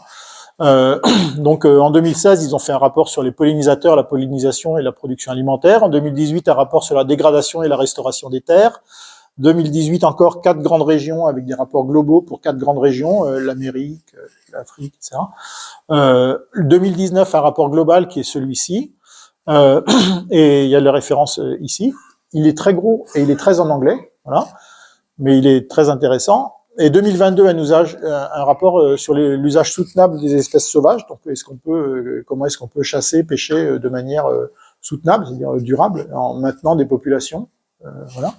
Donc en 2016, ils ont fait un rapport sur les pollinisateurs, la pollinisation et la production alimentaire. En 2018, un rapport sur la dégradation et la restauration des terres. 2018 encore 4 grandes régions avec des rapports globaux pour 4 grandes régions, l'Amérique, l'Afrique, etc. 2019 un rapport global qui est celui-ci, et il y a les références ici. Il est très gros et il est très en anglais, voilà, mais il est très intéressant. Et 2022 un rapport sur l'usage soutenable des espèces sauvages. Donc comment est-ce qu'on peut chasser, pêcher de manière soutenable, c'est-à-dire durable, en maintenant des populations, voilà.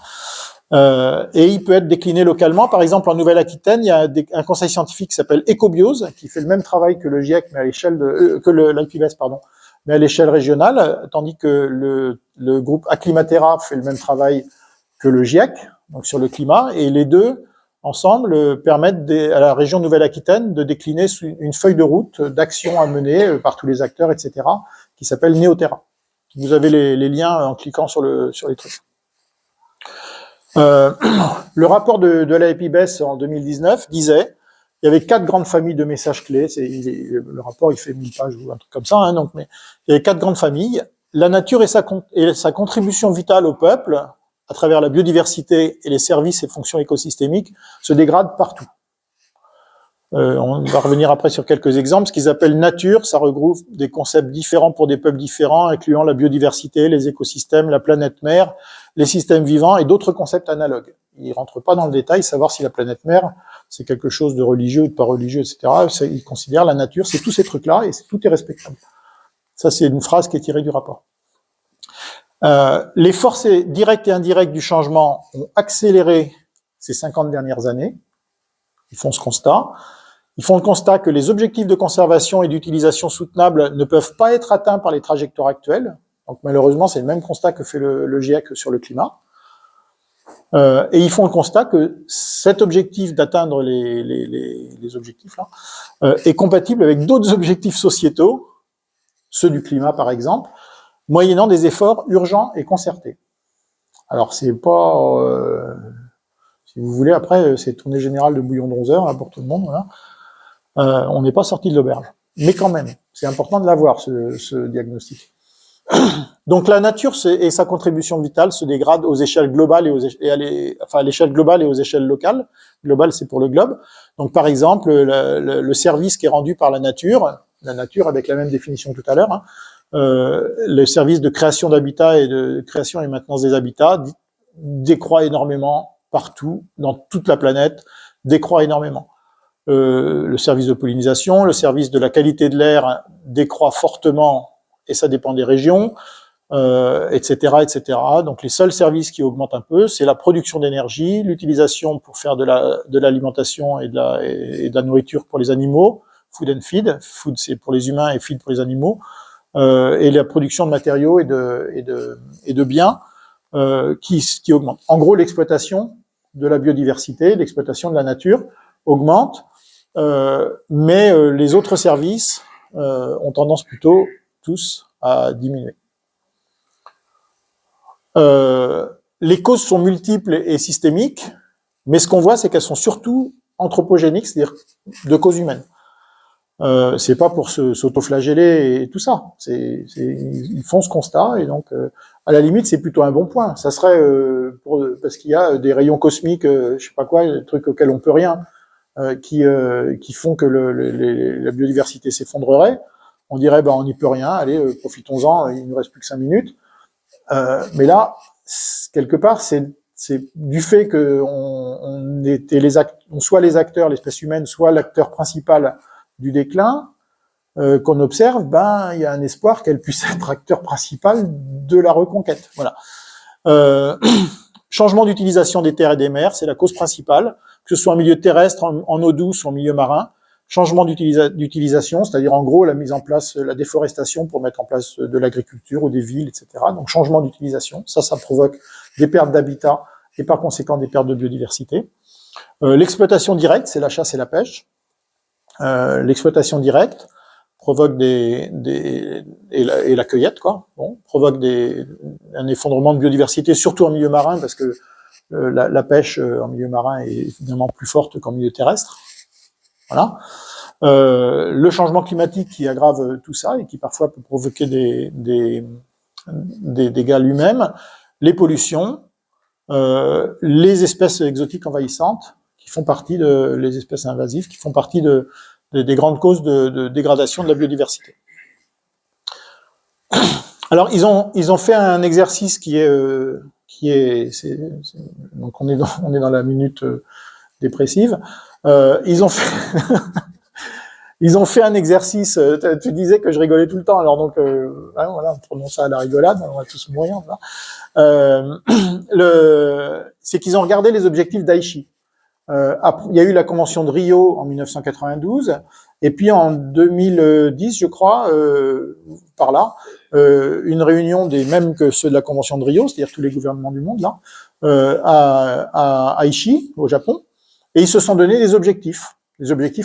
Et il peut être décliné localement. Par exemple, en Nouvelle-Aquitaine, il y a un conseil scientifique qui s'appelle Ecobiose, qui fait le même travail que le GIEC, mais à l'échelle l'IPBES, pardon, mais à l'échelle régionale, tandis que le groupe Acclimatera fait le même travail que le GIEC, donc sur le climat, et les deux, ensemble, permettent à la région Nouvelle-Aquitaine de décliner une feuille de route d'actions à mener par tous les acteurs, etc., qui s'appelle Neoterra. Vous avez les liens en cliquant sur les trucs. Le rapport de l'IPBES en 2019 disait il y avait 4 grandes familles de messages clés. Le rapport il fait 1000 pages ou un truc comme ça, hein, donc, mais il y avait 4 grandes familles. La nature et sa contribution vitale au peuple, à travers la biodiversité et les services et fonctions écosystémiques, se dégradent partout. On va revenir après sur quelques exemples. Ce qu'ils appellent nature, ça regroupe des concepts différents pour des peuples différents, incluant la biodiversité, les écosystèmes, la planète mère, les systèmes vivants et d'autres concepts analogues. Ils ne rentrent pas dans le détail, savoir si la planète mère, c'est quelque chose de religieux ou de pas religieux, etc. Ils considèrent la nature, c'est tous ces trucs-là, et tout est respectable. Ça, c'est une phrase qui est tirée du rapport. Les forces directes et indirectes du changement ont accéléré ces 50 dernières années. Ils font ce constat. Ils font le constat que les objectifs de conservation et d'utilisation soutenable ne peuvent pas être atteints par les trajectoires actuelles. Donc malheureusement, c'est le même constat que fait le GIEC sur le climat. Et ils font le constat que cet objectif d'atteindre les objectifs là, est compatible avec d'autres objectifs sociétaux, ceux du climat par exemple, moyennant des efforts urgents et concertés. Alors c'est pas, si vous voulez, après c'est tournée générale de bouillon d'11 heures là, pour tout le monde, voilà. On n'est pas sorti de l'auberge, mais quand même, c'est important de l'avoir ce diagnostic. Donc la nature et sa contribution vitale se dégradent aux échelles globales à l'échelle globale et aux échelles locales. Global, c'est pour le globe. Donc par exemple, le service qui est rendu par la nature avec la même définition tout à l'heure, hein, le service de création d'habitats et de création et maintenance des habitats décroît énormément partout, dans toute la planète, décroît énormément. Le service de pollinisation, le service de la qualité de l'air décroît fortement, et ça dépend des régions, etc., etc. Donc les seuls services qui augmentent un peu, c'est la production d'énergie, l'utilisation pour faire de l'alimentation et de la nourriture pour les animaux, food and feed, food c'est pour les humains et feed pour les animaux, et la production de matériaux et de biens qui augmentent. En gros, l'exploitation de la biodiversité, l'exploitation de la nature augmente, mais les autres services ont tendance plutôt tous à diminuer. Les causes sont multiples et systémiques, mais ce qu'on voit, c'est qu'elles sont surtout anthropogéniques, c'est-à-dire de cause humaine. C'est pas pour s'autoflageller et tout ça. Ils font ce constat et donc, à la limite, c'est plutôt un bon point. Ça serait parce qu'il y a des rayons cosmiques, je sais pas quoi, des trucs auxquels on peut rien, qui font que la biodiversité s'effondrerait. On dirait, on n'y peut rien, allez, profitons-en, il ne reste plus que 5 minutes. Mais là, quelque part, c'est du fait qu'on soit les acteurs, l'espèce humaine, soit l'acteur principal du déclin, qu'on observe, il y a un espoir qu'elle puisse être acteur principal de la reconquête. Voilà. Changement d'utilisation des terres et des mers, c'est la cause principale, que ce soit en milieu terrestre, en eau douce ou en milieu marin. Changement d'utilisation, c'est-à-dire en gros la mise en place, la déforestation pour mettre en place de l'agriculture ou des villes, etc. Donc changement d'utilisation, ça provoque des pertes d'habitat et par conséquent des pertes de biodiversité. L'exploitation directe, c'est la chasse et la pêche. L'exploitation directe provoque et la cueillette, quoi. Bon, provoque un effondrement de biodiversité, surtout en milieu marin, parce que la pêche en milieu marin est évidemment plus forte qu'en milieu terrestre. Voilà. Le changement climatique qui aggrave tout ça et qui parfois peut provoquer des dégâts lui-même, les pollutions, les espèces exotiques envahissantes qui font partie les espèces invasives qui font partie des grandes causes de dégradation de la biodiversité. Alors ils ont fait un exercice donc on est dans la minute dépressive. Ils ont fait un exercice. Tu disais que je rigolais tout le temps, alors donc voilà, prenons ça à la rigolade, on va tous mourir. C'est qu'ils ont regardé les objectifs d'Aichi. Il y a eu la convention de Rio en 1992, et puis en 2010, je crois, par là, une réunion des mêmes que ceux de la convention de Rio, c'est-à-dire tous les gouvernements du monde là, à Aichi, au Japon. Et ils se sont donné des objectifs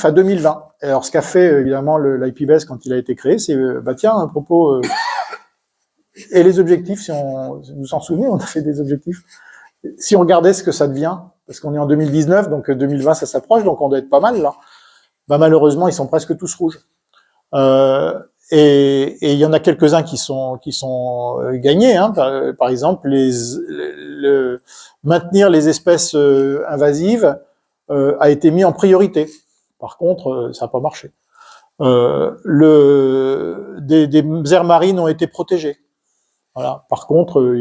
à 2020. Et alors, ce qu'a fait, évidemment, l'IPBES quand il a été créé, c'est, tiens, à propos, et les objectifs, si vous s'en souvenez, on a fait des objectifs. Si on regardait ce que ça devient, parce qu'on est en 2019, donc 2020, ça s'approche, donc on doit être pas mal, là. Malheureusement, ils sont presque tous rouges. Et il y en a quelques-uns qui sont gagnés, hein. Par exemple, maintenir les espèces invasives, a été mis en priorité. Par contre, ça n'a pas marché. Des aires marines ont été protégées. Voilà. Par contre,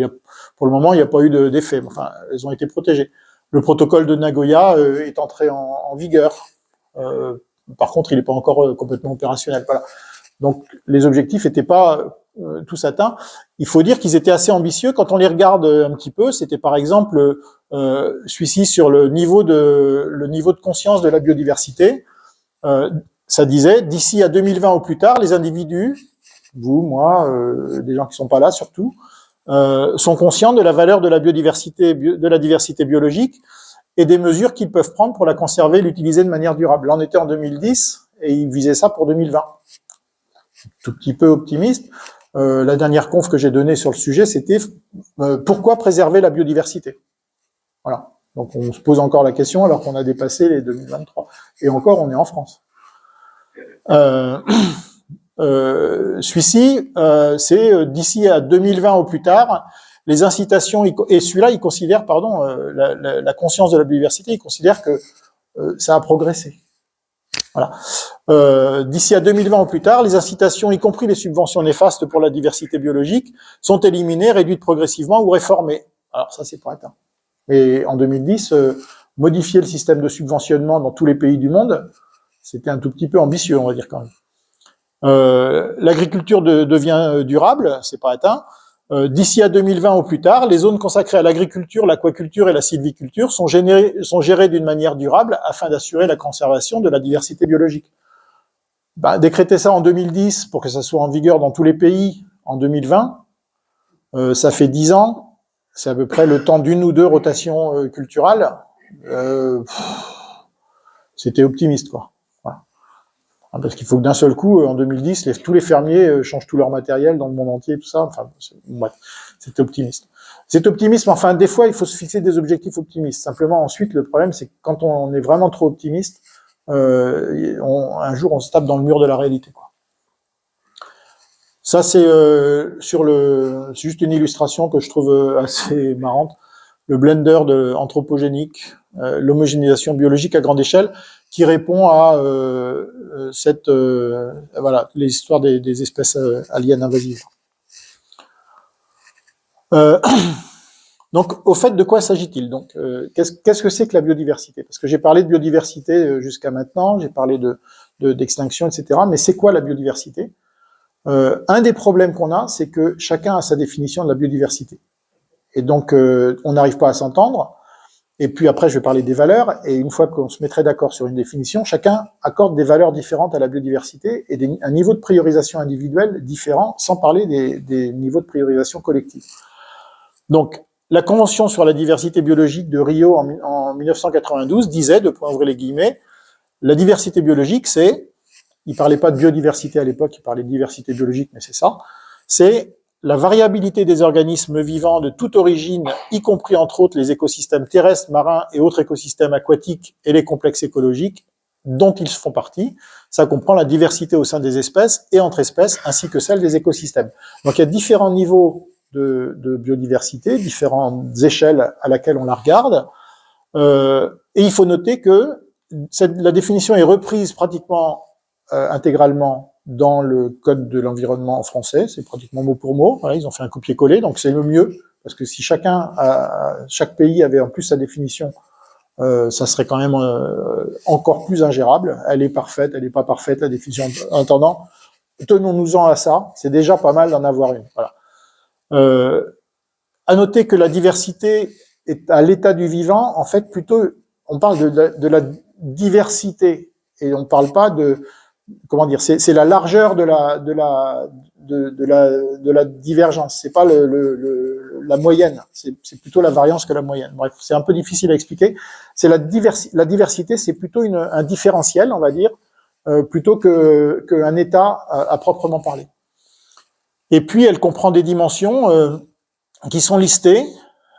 pour le moment, il n'y a pas eu d'effet. Enfin, elles ont été protégées. Le protocole de Nagoya est entré en vigueur. Par contre, il n'est pas encore complètement opérationnel. Voilà. Donc, les objectifs n'étaient pas tous atteints. Il faut dire qu'ils étaient assez ambitieux. Quand on les regarde un petit peu, c'était par exemple celui-ci sur le niveau de conscience de la biodiversité. Ça disait, d'ici à 2020 au plus tard, les individus, vous, moi, des gens qui sont pas là surtout, sont conscients de la valeur de la biodiversité, de la diversité biologique et des mesures qu'ils peuvent prendre pour la conserver et l'utiliser de manière durable. Là, on était en 2010 et ils visaient ça pour 2020. Tout petit peu optimiste. La dernière conf que j'ai donnée sur le sujet, c'était pourquoi préserver la biodiversité. Voilà. Donc on se pose encore la question alors qu'on a dépassé les 2023. Et encore, on est en France. Celui-ci, c'est d'ici à 2020 au plus tard, les incitations, et celui-là, il considère, la conscience de la biodiversité, il considère que ça a progressé. Voilà. D'ici à 2020 au plus tard, les incitations, y compris les subventions néfastes pour la diversité biologique, sont éliminées, réduites progressivement ou réformées. Alors ça, c'est pas atteint. Et en 2010, modifier le système de subventionnement dans tous les pays du monde, c'était un tout petit peu ambitieux, on va dire quand même. L'agriculture devient durable, c'est pas atteint. D'ici à 2020 au plus tard, les zones consacrées à l'agriculture, l'aquaculture et la sylviculture sont gérées d'une manière durable afin d'assurer la conservation de la diversité biologique. Décréter ça en 2010 pour que ça soit en vigueur dans tous les pays en 2020, ça fait 10 ans. C'est à peu près le temps d'une ou deux rotations culturales. C'était optimiste, quoi. Voilà. Parce qu'il faut que d'un seul coup, en 2010, tous les fermiers changent tout leur matériel dans le monde entier, tout ça. Enfin, bref, c'était optimiste. C'est optimiste, mais enfin, des fois, il faut se fixer des objectifs optimistes. Simplement, ensuite, le problème, c'est que quand on est vraiment trop optimiste, un jour, on se tape dans le mur de la réalité, quoi. Ça, c'est c'est juste une illustration que je trouve assez marrante. Le blender anthropogénique, l'homogénéisation biologique à grande échelle, qui répond à les histoires des espèces aliens invasives. Donc, au fait, de quoi s'agit-il? Donc, qu'est-ce que c'est que la biodiversité? Parce que j'ai parlé de biodiversité jusqu'à maintenant, j'ai parlé d'extinction, etc. Mais c'est quoi la biodiversité? Un des problèmes qu'on a, c'est que chacun a sa définition de la biodiversité. Et donc, on n'arrive pas à s'entendre. Et puis après, je vais parler des valeurs. Et une fois qu'on se mettrait d'accord sur une définition, chacun accorde des valeurs différentes à la biodiversité et un niveau de priorisation individuel différent, sans parler des niveaux de priorisation collective. Donc, la Convention sur la diversité biologique de Rio en 1992 disait, ouvrez les guillemets, la diversité biologique, c'est... Il parlait pas de biodiversité à l'époque, il parlait de diversité biologique, mais c'est ça. C'est la variabilité des organismes vivants de toute origine, y compris entre autres les écosystèmes terrestres, marins et autres écosystèmes aquatiques et les complexes écologiques dont ils font partie. Ça comprend la diversité au sein des espèces et entre espèces, ainsi que celle des écosystèmes. Donc il y a différents niveaux de biodiversité, différentes échelles à laquelle on la regarde. Et il faut noter que la définition est reprise pratiquement intégralement dans le code de l'environnement français, c'est pratiquement mot pour mot. Voilà, ils ont fait un copier-coller, donc c'est le mieux, parce que si chaque pays avait en plus sa définition, ça serait quand même encore plus ingérable. Elle est parfaite, elle n'est pas parfaite, la définition. En attendant, tenons-nous-en à ça, c'est déjà pas mal d'en avoir une. Voilà. À noter que la diversité est à l'état du vivant, en fait, plutôt, on parle de la diversité, et on ne parle pas comment dire, c'est la largeur de la divergence. C'est pas la moyenne. C'est plutôt la variance que la moyenne. Bref, c'est un peu difficile à expliquer. C'est la diversité, c'est plutôt un différentiel, on va dire, plutôt qu'un état à proprement parler. Et puis, elle comprend des dimensions qui sont listées.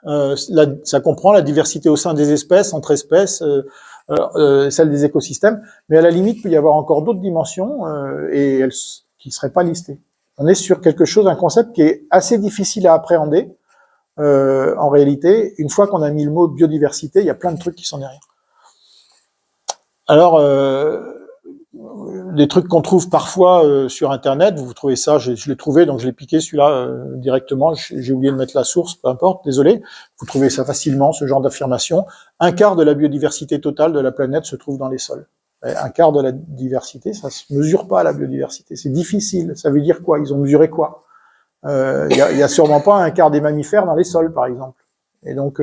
Ça comprend la diversité au sein des espèces, entre espèces, celle des écosystèmes, mais à la limite, il peut y avoir encore d'autres dimensions qui ne seraient pas listées. On est sur quelque chose, un concept qui est assez difficile à appréhender. En réalité, une fois qu'on a mis le mot biodiversité, il y a plein de trucs qui sont derrière. Alors, des trucs qu'on trouve parfois sur Internet, vous trouvez ça, je l'ai trouvé, donc je l'ai piqué celui-là directement, j'ai oublié de mettre la source, peu importe, désolé, vous trouvez ça facilement, ce genre d'affirmation. Un quart de la biodiversité totale de la planète se trouve dans les sols. Un quart de la diversité, ça se mesure pas la biodiversité, c'est difficile, ça veut dire quoi? Ils ont mesuré quoi? Il y a sûrement pas un quart des mammifères dans les sols, par exemple. Et donc,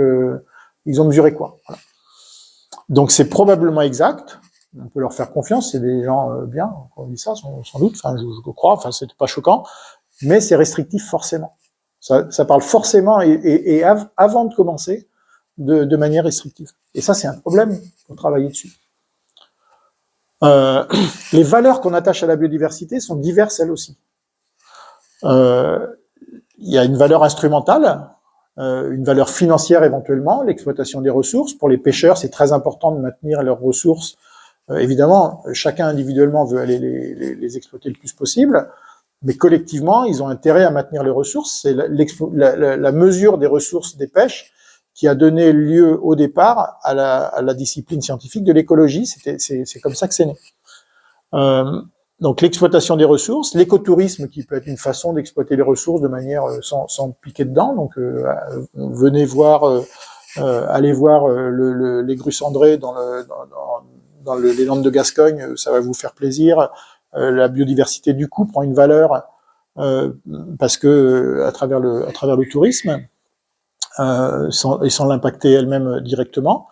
ils ont mesuré quoi? Voilà. Donc c'est probablement exact. On peut leur faire confiance, c'est des gens bien, on dit ça sans doute, enfin je crois, enfin c'était pas choquant, mais c'est restrictif forcément. Ça parle forcément, avant de commencer, de manière restrictive. Et ça, c'est un problème pour travailler dessus. Les valeurs qu'on attache à la biodiversité sont diverses, elles aussi. Il y a une valeur instrumentale, une valeur financière éventuellement, l'exploitation des ressources. Pour les pêcheurs, c'est très important de maintenir leurs ressources. Évidemment, chacun individuellement veut aller les exploiter le plus possible, mais collectivement, ils ont intérêt à maintenir les ressources. C'est la mesure des ressources des pêches qui a donné lieu au départ à la discipline scientifique de l'écologie. C'est comme ça que c'est né. Donc l'exploitation des ressources, l'écotourisme qui peut être une façon d'exploiter les ressources de manière sans piquer dedans. Donc venez voir, allez voir les grues cendrées dans les Landes de Gascogne, ça va vous faire plaisir. La biodiversité du coup prend une valeur parce que à travers le tourisme, sans l'impacter elle-même directement.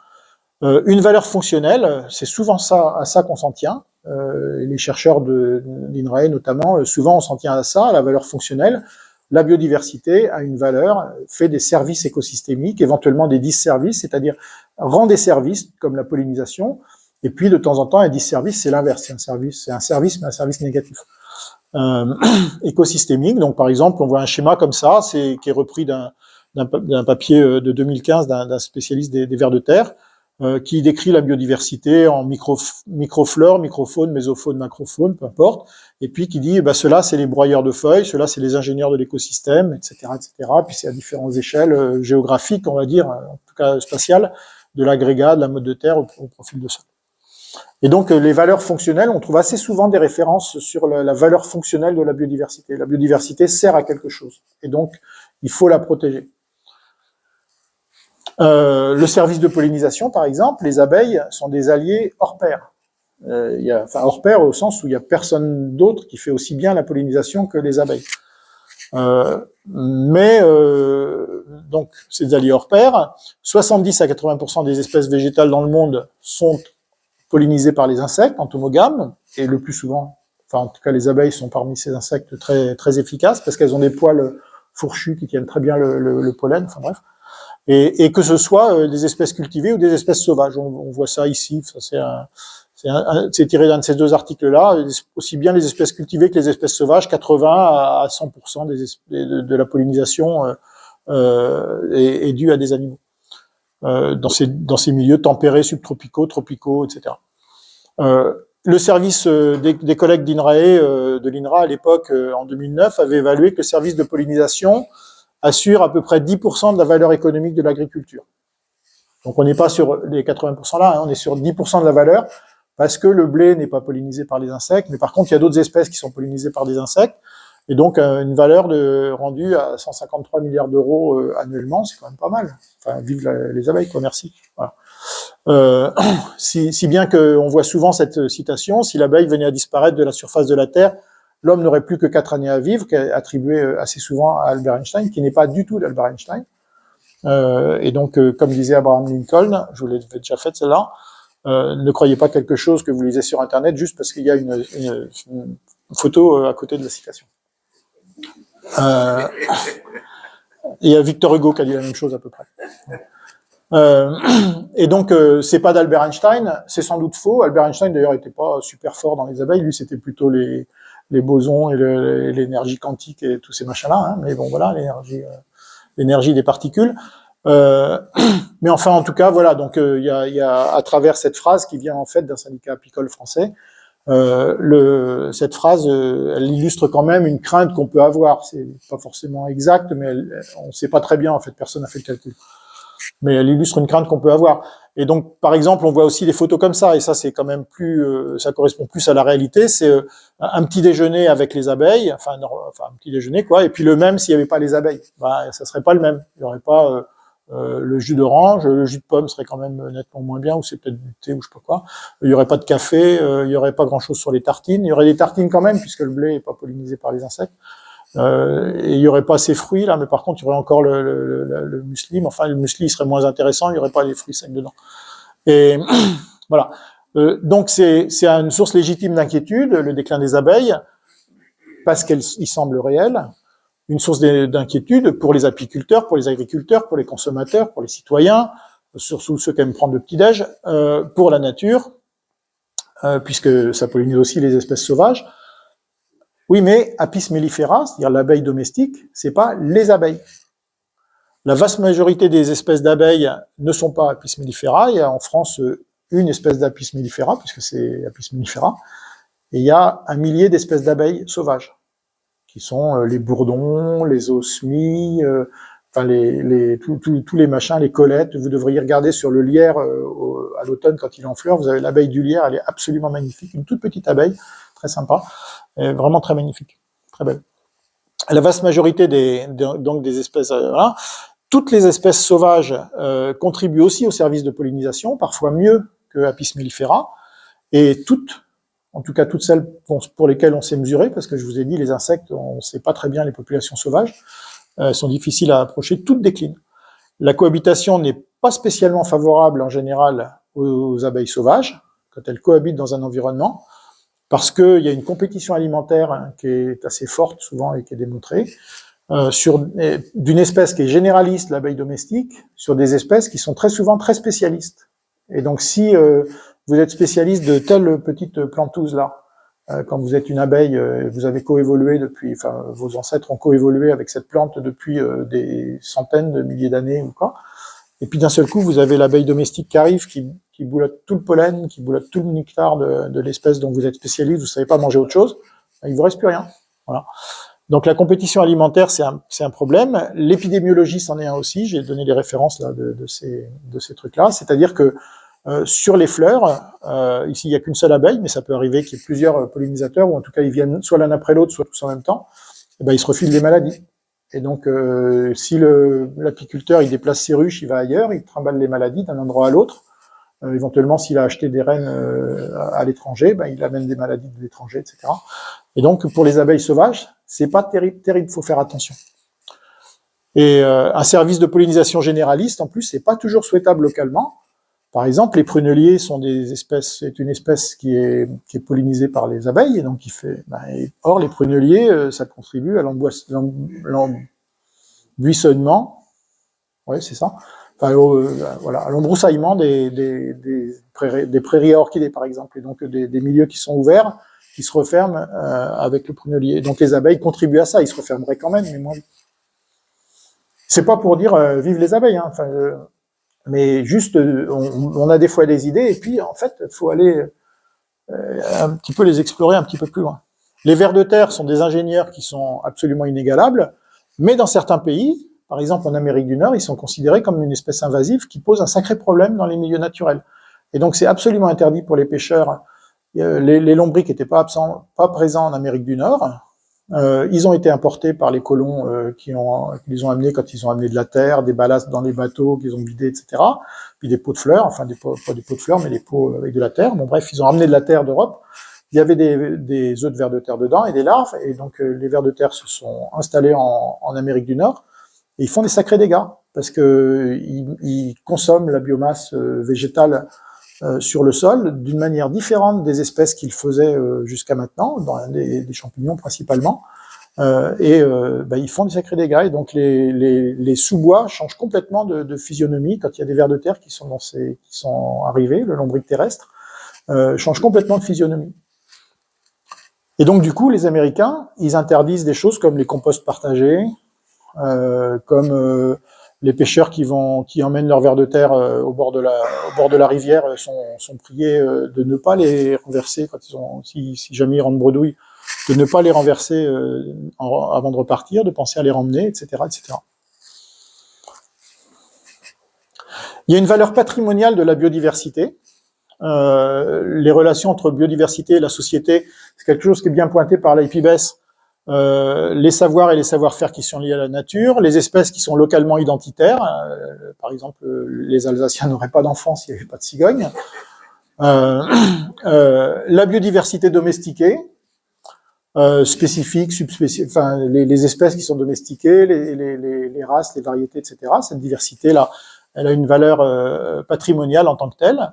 Une valeur fonctionnelle, c'est souvent à ça qu'on s'en tient. Les chercheurs d'INRAE notamment, souvent on s'en tient à ça, à la valeur fonctionnelle. La biodiversité a une valeur, fait des services écosystémiques, éventuellement des disservices, c'est-à-dire rend des services comme la pollinisation, et puis de temps en temps un disservice, c'est l'inverse, c'est un service mais un service négatif. Écosystémique, donc par exemple on voit un schéma comme ça, qui est repris d'un papier de 2015 d'un spécialiste des vers de terre, qui décrit la biodiversité en microflore, microfaune, mésofaune, macrofaune, peu importe, et puis qui dit, ceux-là, c'est les broyeurs de feuilles, ceux-là, c'est les ingénieurs de l'écosystème, etc., etc., puis c'est à différentes échelles géographiques, on va dire, en tout cas spatiales, de l'agrégat, de la mode de terre au profil de sol. Et donc, les valeurs fonctionnelles, on trouve assez souvent des références sur la valeur fonctionnelle de la biodiversité. La biodiversité sert à quelque chose, et donc, il faut la protéger. Le service de pollinisation, par exemple, les abeilles sont des alliés hors pair. Hors pair au sens où il n'y a personne d'autre qui fait aussi bien la pollinisation que les abeilles. Donc, ces alliés hors pair, 70 à 80% des espèces végétales dans le monde sont pollinisées par les insectes entomogames, et le plus souvent, en tout cas les abeilles sont parmi ces insectes très, très efficaces, parce qu'elles ont des poils fourchus qui tiennent très bien le pollen, enfin bref. Et que ce soit des espèces cultivées ou des espèces sauvages. On voit ça ici, c'est tiré d'un de ces deux articles-là, aussi bien les espèces cultivées que les espèces sauvages, 80 à 100% de la pollinisation est due à des animaux. Dans ces milieux tempérés, subtropicaux, tropicaux, etc. Le service des collègues d'INRAE, de l'INRA à l'époque, en 2009, avait évalué que le service de pollinisation assure à peu près 10% de la valeur économique de l'agriculture. Donc on n'est pas sur les 80% là, hein, on est sur 10% de la valeur, parce que le blé n'est pas pollinisé par les insectes, mais par contre il y a d'autres espèces qui sont pollinisées par des insectes, et donc une valeur rendue à 153 milliards d'euros annuellement, c'est quand même pas mal. Enfin, vive les abeilles, quoi, merci. Voilà. Si bien qu'on voit souvent cette citation, si l'abeille venait à disparaître de la surface de la Terre, l'homme n'aurait plus que 4 années à vivre, qui est attribué assez souvent à Albert Einstein, qui n'est pas du tout d'Albert Einstein. Et donc, comme disait Abraham Lincoln, je vous l'ai déjà faite celle-là, ne croyez pas quelque chose que vous lisez sur Internet juste parce qu'il y a une photo à côté de la citation. Il y a Victor Hugo qui a dit la même chose à peu près. Et donc, c'est pas d'Albert Einstein, c'est sans doute faux. Albert Einstein, d'ailleurs, était pas super fort dans les abeilles. Lui, c'était plutôt les bosons et l'énergie quantique et tous ces machins-là. Hein. Mais bon, voilà, l'énergie des particules. Mais enfin, en tout cas, voilà. Donc, il y a à travers cette phrase qui vient en fait d'un syndicat apicole français. Cette phrase, elle illustre quand même une crainte qu'on peut avoir. C'est pas forcément exact, mais on ne sait pas très bien. En fait, personne n'a fait le calcul. Mais elle illustre une crainte qu'on peut avoir. Et donc, par exemple, on voit aussi des photos comme ça, et ça, c'est quand même ça correspond plus à la réalité. C'est un petit déjeuner avec les abeilles, enfin un petit déjeuner, quoi. Et puis le même s'il n'y avait pas les abeilles, ça serait pas le même. Il n'y aurait pas le jus d'orange, le jus de pomme serait quand même nettement moins bien, ou c'est peut-être du thé ou je sais pas quoi. Il n'y aurait pas de café, il n'y aurait pas grand-chose sur les tartines. Il y aurait des tartines quand même, puisque le blé n'est pas pollinisé par les insectes. Et il n'y aurait pas ces fruits là, mais par contre il y aurait encore le muesli, mais enfin le muesli il serait moins intéressant, il n'y aurait pas les fruits secs dedans. Et voilà. Donc c'est une source légitime d'inquiétude, le déclin des abeilles, parce qu'il semble réel. une source d'inquiétude pour les apiculteurs, pour les agriculteurs, pour les consommateurs, pour les citoyens, surtout ceux qui aiment prendre le petit-déj, pour la nature, puisque ça pollinise aussi les espèces sauvages. Oui, mais Apis mellifera, c'est-à-dire l'abeille domestique, c'est pas les abeilles. La vaste majorité des espèces d'abeilles ne sont pas Apis mellifera. Il y a en France une espèce d'Apis mellifera, puisque c'est Apis mellifera, et il y a 1 millier d'espèces d'abeilles sauvages, qui sont les bourdons, les osmies, enfin tous les machins, les collettes. Vous devriez regarder sur le lierre à l'automne quand il est en fleurs. Vous avez l'abeille du lierre, elle est absolument magnifique, une toute petite abeille, très sympa, vraiment très magnifique, très belle. La vaste majorité donc des espèces, voilà. Toutes les espèces sauvages contribuent aussi au service de pollinisation, parfois mieux que Apis mellifera, et toutes, en tout cas toutes celles pour lesquelles on s'est mesuré, parce que je vous ai dit, les insectes, on ne sait pas très bien les populations sauvages, sont difficiles à approcher, toutes déclinent. La cohabitation n'est pas spécialement favorable en général aux abeilles sauvages, quand elles cohabitent dans un environnement, parce qu'il y a une compétition alimentaire qui est assez forte souvent et qui est démontrée, d'une espèce qui est généraliste, l'abeille domestique, sur des espèces qui sont très souvent très spécialistes. Et donc si vous êtes spécialiste de telle petite plantouse là, quand vous êtes une abeille, vous avez coévolué depuis, enfin vos ancêtres ont coévolué avec cette plante depuis des centaines de milliers d'années ou quoi, et puis d'un seul coup vous avez l'abeille domestique qui arrive, qui boulotte tout le pollen, qui boulotte tout le nectar de l'espèce dont vous êtes spécialiste, vous savez pas manger autre chose, il vous reste plus rien. Voilà. Donc la compétition alimentaire, c'est un problème. L'épidémiologie, c'en est un aussi. J'ai donné les références là de ces trucs-là. C'est-à-dire que sur les fleurs, ici il n'y a qu'une seule abeille, mais ça peut arriver qu'il y ait plusieurs pollinisateurs, ou en tout cas ils viennent soit l'un après l'autre, soit tous en même temps. Et ben ils se refilent des maladies. Et donc si l'apiculteur il déplace ses ruches, il va ailleurs, il trimballe les maladies d'un endroit à l'autre. Éventuellement, s'il a acheté des reines à l'étranger, ben, il amène des maladies de l'étranger, etc. Et donc, pour les abeilles sauvages, c'est pas terrible, faut faire attention. Et un service de pollinisation généraliste, en plus, c'est pas toujours souhaitable localement. Par exemple, les pruneliers sont c'est une espèce qui est pollinisée par les abeilles, et donc or, les pruneliers, ça contribue à l'embuissonnement. Oui, c'est ça. Enfin, voilà, à l'embroussaillement des prairies à orchidées, par exemple, et donc des milieux qui sont ouverts, qui se referment avec le prunelier. Donc les abeilles contribuent à ça, ils se refermeraient quand même, mais moins vite. C'est pas pour dire vive les abeilles, hein, mais juste on a des fois des idées, et puis en fait, il faut aller un petit peu les explorer un petit peu plus loin. Les vers de terre sont des ingénieurs qui sont absolument inégalables, mais dans certains pays, par exemple, en Amérique du Nord, ils sont considérés comme une espèce invasive qui pose un sacré problème dans les milieux naturels. Et donc, c'est absolument interdit pour les pêcheurs. Les lombrics n'étaient pas présents en Amérique du Nord. Ils ont été importés par les colons qui les ont amenés quand ils ont amené de la terre, des ballasts dans les bateaux qu'ils ont vidés, etc. Puis des pots de fleurs, enfin pas des pots de fleurs, mais des pots avec de la terre. Bon, bref, ils ont amené de la terre d'Europe. Il y avait des œufs de vers de terre dedans et des larves. Et donc, les vers de terre se sont installés en Amérique du Nord. Et ils font des sacrés dégâts, parce qu'ils consomment la biomasse végétale sur le sol d'une manière différente des espèces qu'ils faisaient jusqu'à maintenant, dans des champignons principalement, ils font des sacrés dégâts. Et donc les sous-bois changent complètement de physionomie quand il y a des vers de terre qui sont arrivés, le lombric terrestre change complètement de physionomie. Et donc du coup, les Américains, ils interdisent des choses comme les composts partagés, comme les pêcheurs qui emmènent leurs vers de terre au bord de la rivière sont priés de ne pas les renverser si jamais ils rentrent bredouille, de ne pas les renverser avant de repartir, de penser à les ramener, etc., etc. Il y a une valeur patrimoniale de la biodiversité. Les relations entre biodiversité et la société, c'est quelque chose qui est bien pointé par l'IPBES. Les savoirs et les savoir-faire qui sont liés à la nature, les espèces qui sont localement identitaires, par exemple les Alsaciens n'auraient pas d'enfants s'il n'y avait pas de cigognes, la biodiversité domestiquée, spécifique, subspécifique, enfin les espèces qui sont domestiquées, les races, les variétés, etc. Cette diversité-là, elle a une valeur patrimoniale en tant que telle.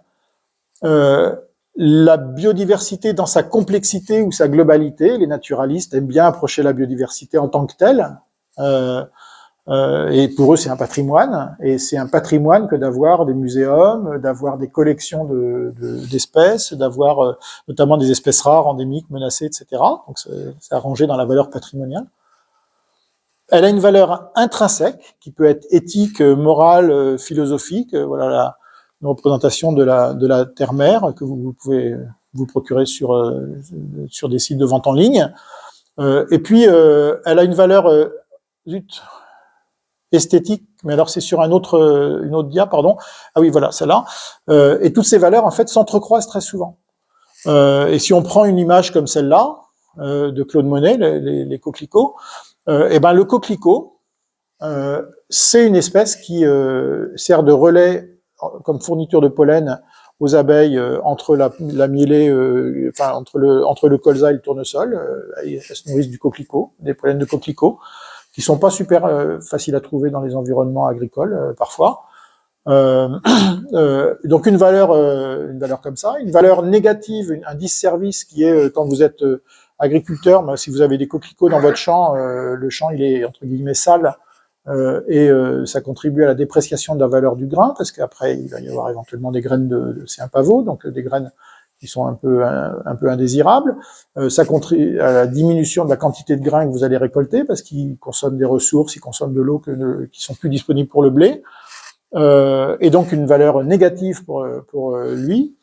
La biodiversité dans sa complexité ou sa globalité, les naturalistes aiment bien approcher la biodiversité en tant que telle, Et pour eux, c'est un patrimoine, et c'est un patrimoine que d'avoir des muséums, d'avoir des collections d'espèces, d'avoir notamment des espèces rares, endémiques, menacées, etc. Donc c'est arrangé dans la valeur patrimoniale. Elle a une valeur intrinsèque, qui peut être éthique, morale, philosophique. Voilà une représentation de la terre-mère que vous pouvez vous procurer sur des sites de vente en ligne. Et puis, elle a une valeur esthétique, mais alors c'est sur une autre dia, pardon. Ah oui, voilà, celle-là. Et toutes ces valeurs, en fait, s'entrecroisent très souvent. Et si on prend une image comme celle-là, de Claude Monet, les coquelicots, et ben le coquelicot, c'est une espèce qui sert de relais comme fourniture de pollen aux abeilles entre la mielée, enfin entre le colza et le tournesol. Elles se nourrissent du coquelicot, des pollens de coquelicot, qui sont pas super faciles à trouver dans les environnements agricoles parfois. Donc une valeur comme ça, une valeur négative, un disservice qui est quand vous êtes agriculteur, mais si vous avez des coquelicots dans votre champ, le champ il est entre guillemets sale et ça contribue à la dépréciation de la valeur du grain parce qu'après il va y avoir éventuellement des graines c'est un pavot, donc des graines qui sont un peu indésirables. Ça contribue à la diminution de la quantité de grains que vous allez récolter parce qu'ils consomment des ressources, ils consomment de l'eau qui sont plus disponibles pour le blé. Et donc une valeur négative pour lui.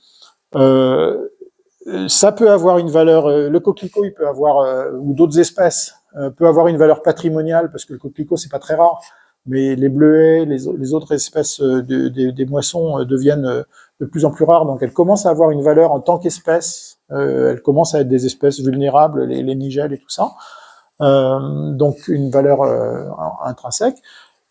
Ça peut avoir une valeur, le coquelicot, il peut avoir, ou d'autres espèces, peut avoir une valeur patrimoniale, parce que le coquelicot, c'est pas très rare, mais les bleuets, les autres espèces des moissons deviennent de plus en plus rares, donc elles commencent à avoir une valeur en tant qu'espèce, elles commencent à être des espèces vulnérables, les nigelles et tout ça, donc une valeur intrinsèque.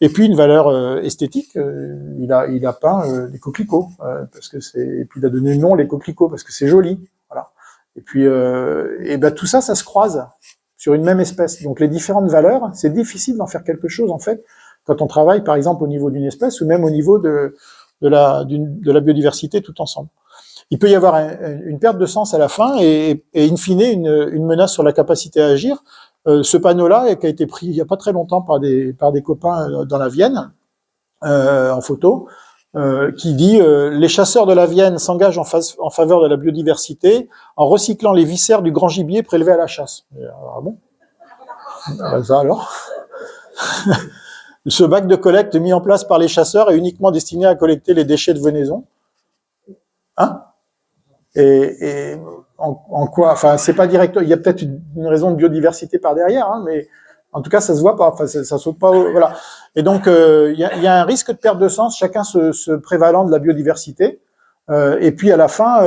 Et puis une valeur esthétique, il a peint des coquelicots, parce que et puis il a donné le nom les coquelicots parce que c'est joli, voilà. Et puis tout ça se croise sur une même espèce. Donc les différentes valeurs, c'est difficile d'en faire quelque chose en fait quand on travaille par exemple au niveau d'une espèce ou même au niveau de la biodiversité tout ensemble. Il peut y avoir une perte de sens à la fin et in fine une menace sur la capacité à agir. Ce panneau-là, qui a été pris il n'y a pas très longtemps par des copains dans la Vienne, en photo, qui dit les chasseurs de la Vienne s'engagent en faveur de la biodiversité en recyclant les viscères du grand gibier prélevé à la chasse. Ah bon? Ça alors. Ce bac de collecte mis en place par les chasseurs est uniquement destiné à collecter les déchets de venaison. Hein? Et en quoi, enfin, c'est pas direct, il y a peut-être une raison de biodiversité par derrière, hein, mais en tout cas, ça se voit pas, enfin, ça saute pas, voilà. Et donc, il y a un risque de perte de sens, chacun se prévalant de la biodiversité, et puis à la fin,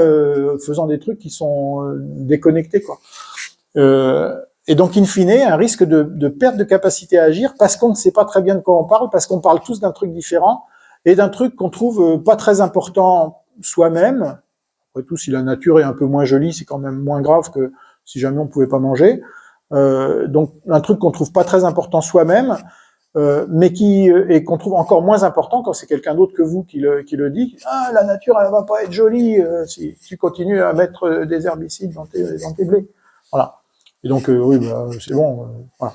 faisant des trucs qui sont déconnectés, quoi. Et donc, in fine, un risque de perte de capacité à agir, parce qu'on ne sait pas très bien de quoi on parle, parce qu'on parle tous d'un truc différent, et d'un truc qu'on trouve pas très important soi-même. Après tout, si la nature est un peu moins jolie, c'est quand même moins grave que si jamais on pouvait pas manger. Donc un truc qu'on trouve pas très important soi-même, mais et qu'on trouve encore moins important quand c'est quelqu'un d'autre que vous qui le dit. Ah, la nature, elle va pas être jolie si tu continues à mettre des herbicides dans tes blés. Voilà. Et donc oui, c'est bon. Voilà.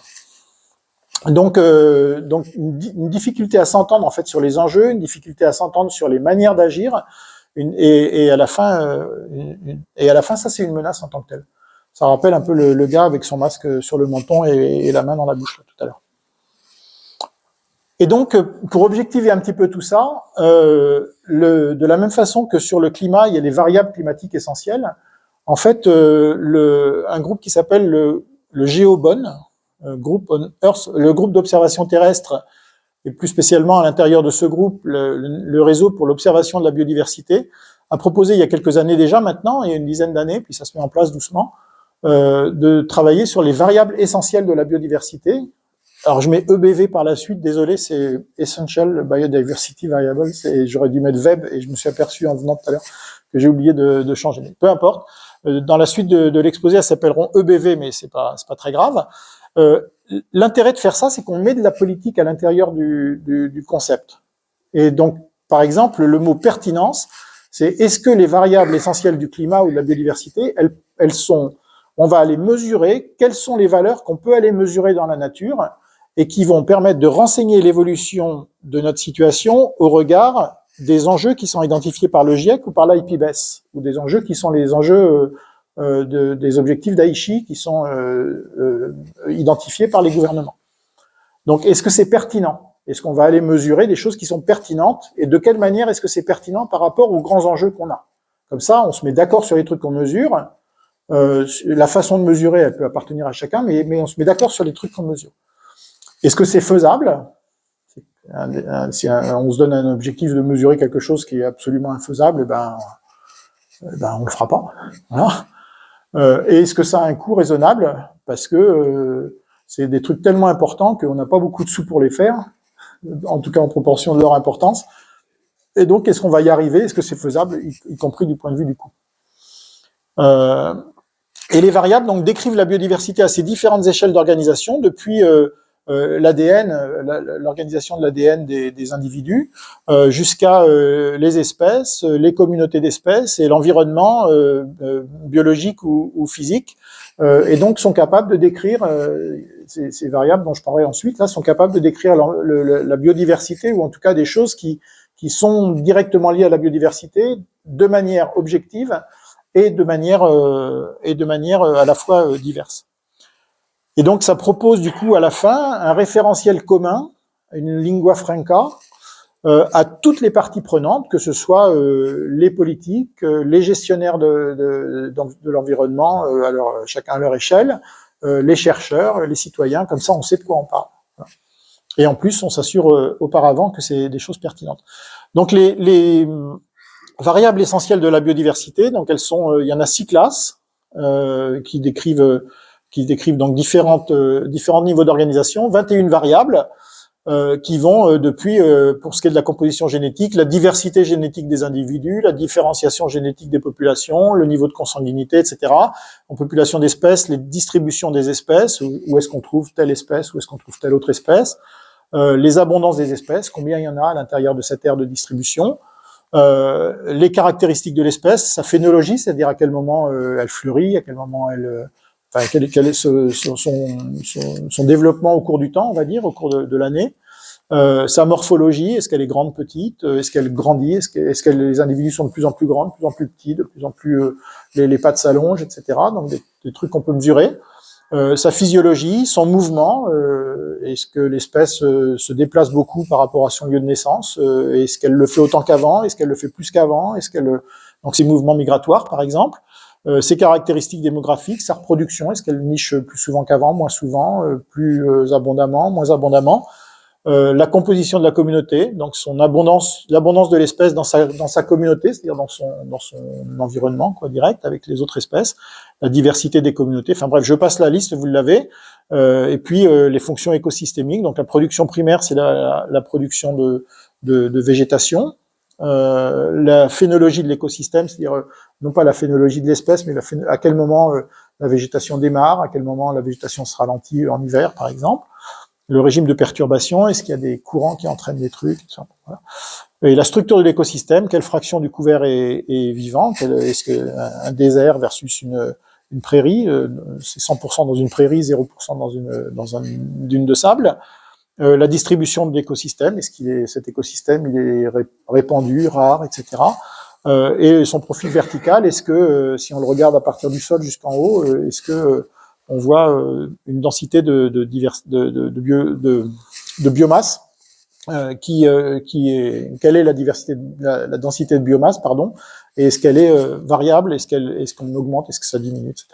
Donc une difficulté à s'entendre en fait sur les enjeux, une difficulté à s'entendre sur les manières d'agir. Et à la fin, ça c'est une menace en tant que telle. Ça rappelle un peu le gars avec son masque sur le menton et la main dans la bouche là, tout à l'heure. Et donc, pour objectiver un petit peu tout ça, de la même façon que sur le climat, il y a les variables climatiques essentielles. En fait, un groupe qui s'appelle le GeoBON, le groupe d'observation terrestre, et plus spécialement à l'intérieur de ce groupe, le réseau pour l'observation de la biodiversité, a proposé il y a quelques années déjà maintenant, il y a une dizaine d'années, puis ça se met en place doucement, de travailler sur les variables essentielles de la biodiversité. Alors je mets EBV par la suite, désolé, c'est Essential Biodiversity Variables, j'aurais dû mettre VEB, et je me suis aperçu en venant tout à l'heure que j'ai oublié de changer. Mais peu importe, dans la suite de l'exposé, elles s'appelleront EBV, mais c'est pas très grave. L'intérêt de faire ça, c'est qu'on met de la politique à l'intérieur du concept. Et donc, par exemple, le mot pertinence, c'est est-ce que les variables essentielles du climat ou de la biodiversité, elles sont, on va aller mesurer quelles sont les valeurs qu'on peut aller mesurer dans la nature et qui vont permettre de renseigner l'évolution de notre situation au regard des enjeux qui sont identifiés par le GIEC ou par l'IPBES, ou des enjeux qui sont les enjeux des objectifs d'Aichi qui sont identifiés par les gouvernements. Donc, est-ce que c'est pertinent? Est-ce qu'on va aller mesurer des choses qui sont pertinentes? Et de quelle manière est-ce que c'est pertinent par rapport aux grands enjeux qu'on a? Comme ça, on se met d'accord sur les trucs qu'on mesure. La façon de mesurer, elle peut appartenir à chacun, mais on se met d'accord sur les trucs qu'on mesure. Est-ce que c'est faisable? Si on se donne un objectif de mesurer quelque chose qui est absolument infaisable, on le fera pas. Voilà. Et est-ce que ça a un coût raisonnable? Parce que c'est des trucs tellement importants qu'on n'a pas beaucoup de sous pour les faire, en tout cas en proportion de leur importance. Et donc, est-ce qu'on va y arriver? Est-ce que c'est faisable, y compris du point de vue du coût? Et les variables donc décrivent la biodiversité à ces différentes échelles d'organisation, depuis l'ADN, l'organisation de l'ADN des individus, jusqu'à les espèces, les communautés d'espèces et l'environnement biologique ou physique, et donc sont capables de décrire ces variables dont je parlerai ensuite. Là, sont capables de décrire la biodiversité, ou en tout cas des choses qui sont directement liées à la biodiversité de manière objective et de manière à la fois diverse. Et donc, ça propose du coup à la fin un référentiel commun, une lingua franca, à toutes les parties prenantes, que ce soit les politiques, les gestionnaires de l'environnement, chacun à leur échelle, les chercheurs, les citoyens, comme ça on sait de quoi on parle. Et en plus, on s'assure auparavant que c'est des choses pertinentes. Donc les variables essentielles de la biodiversité, donc elles sont, il y en a 6 classes qui décrivent donc différents niveaux d'organisation, 21 variables qui vont depuis, pour ce qui est de la composition génétique, la diversité génétique des individus, la différenciation génétique des populations, le niveau de consanguinité, etc. En population d'espèces, les distributions des espèces, où est-ce qu'on trouve telle espèce, où est-ce qu'on trouve telle autre espèce, les abondances des espèces, combien il y en a à l'intérieur de cette aire de distribution, les caractéristiques de l'espèce, sa phénologie, c'est-à-dire à quel moment elle fleurit, à quel moment quel est son développement au cours du temps, on va dire, au cours de l'année. Sa morphologie, est-ce qu'elle est grande, petite, est-ce qu'elle grandit, est-ce que les individus sont de plus en plus grands, de plus en plus petits, de plus en plus les pattes s'allongent, etc. Donc des trucs qu'on peut mesurer. Sa physiologie, son mouvement, est-ce que l'espèce se déplace beaucoup par rapport à son lieu de naissance, est-ce qu'elle le fait autant qu'avant, est-ce qu'elle le fait plus qu'avant, donc ses mouvements migratoires par exemple. Ses caractéristiques démographiques, sa reproduction, est-ce qu'elle niche plus souvent qu'avant, moins souvent, plus abondamment, moins abondamment, la composition de la communauté, donc l'abondance de l'espèce dans sa communauté, c'est-à-dire dans son environnement direct avec les autres espèces, la diversité des communautés, enfin bref, je passe la liste, vous l'avez, et puis les fonctions écosystémiques, donc la production primaire, c'est la production de végétation, la phénologie de l'écosystème, c'est-à-dire non pas la phénologie de l'espèce, mais à quel moment la végétation démarre, à quel moment la végétation se ralentit en hiver, par exemple. Le régime de perturbation, est-ce qu'il y a des courants qui entraînent des trucs, voilà. Et la structure de l'écosystème, quelle fraction du couvert est vivante, est-ce qu'un désert versus une prairie, c'est 100% dans une prairie, 0% dans une dune de sable. La distribution de l'écosystème, cet écosystème il est répandu, rare, etc. Et son profil vertical, est-ce que si on le regarde à partir du sol jusqu'en haut, est-ce que on voit une densité de biomasse quelle est la densité de biomasse, pardon, et est-ce qu'elle est variable, est-ce qu'on augmente, est-ce que ça diminue, etc.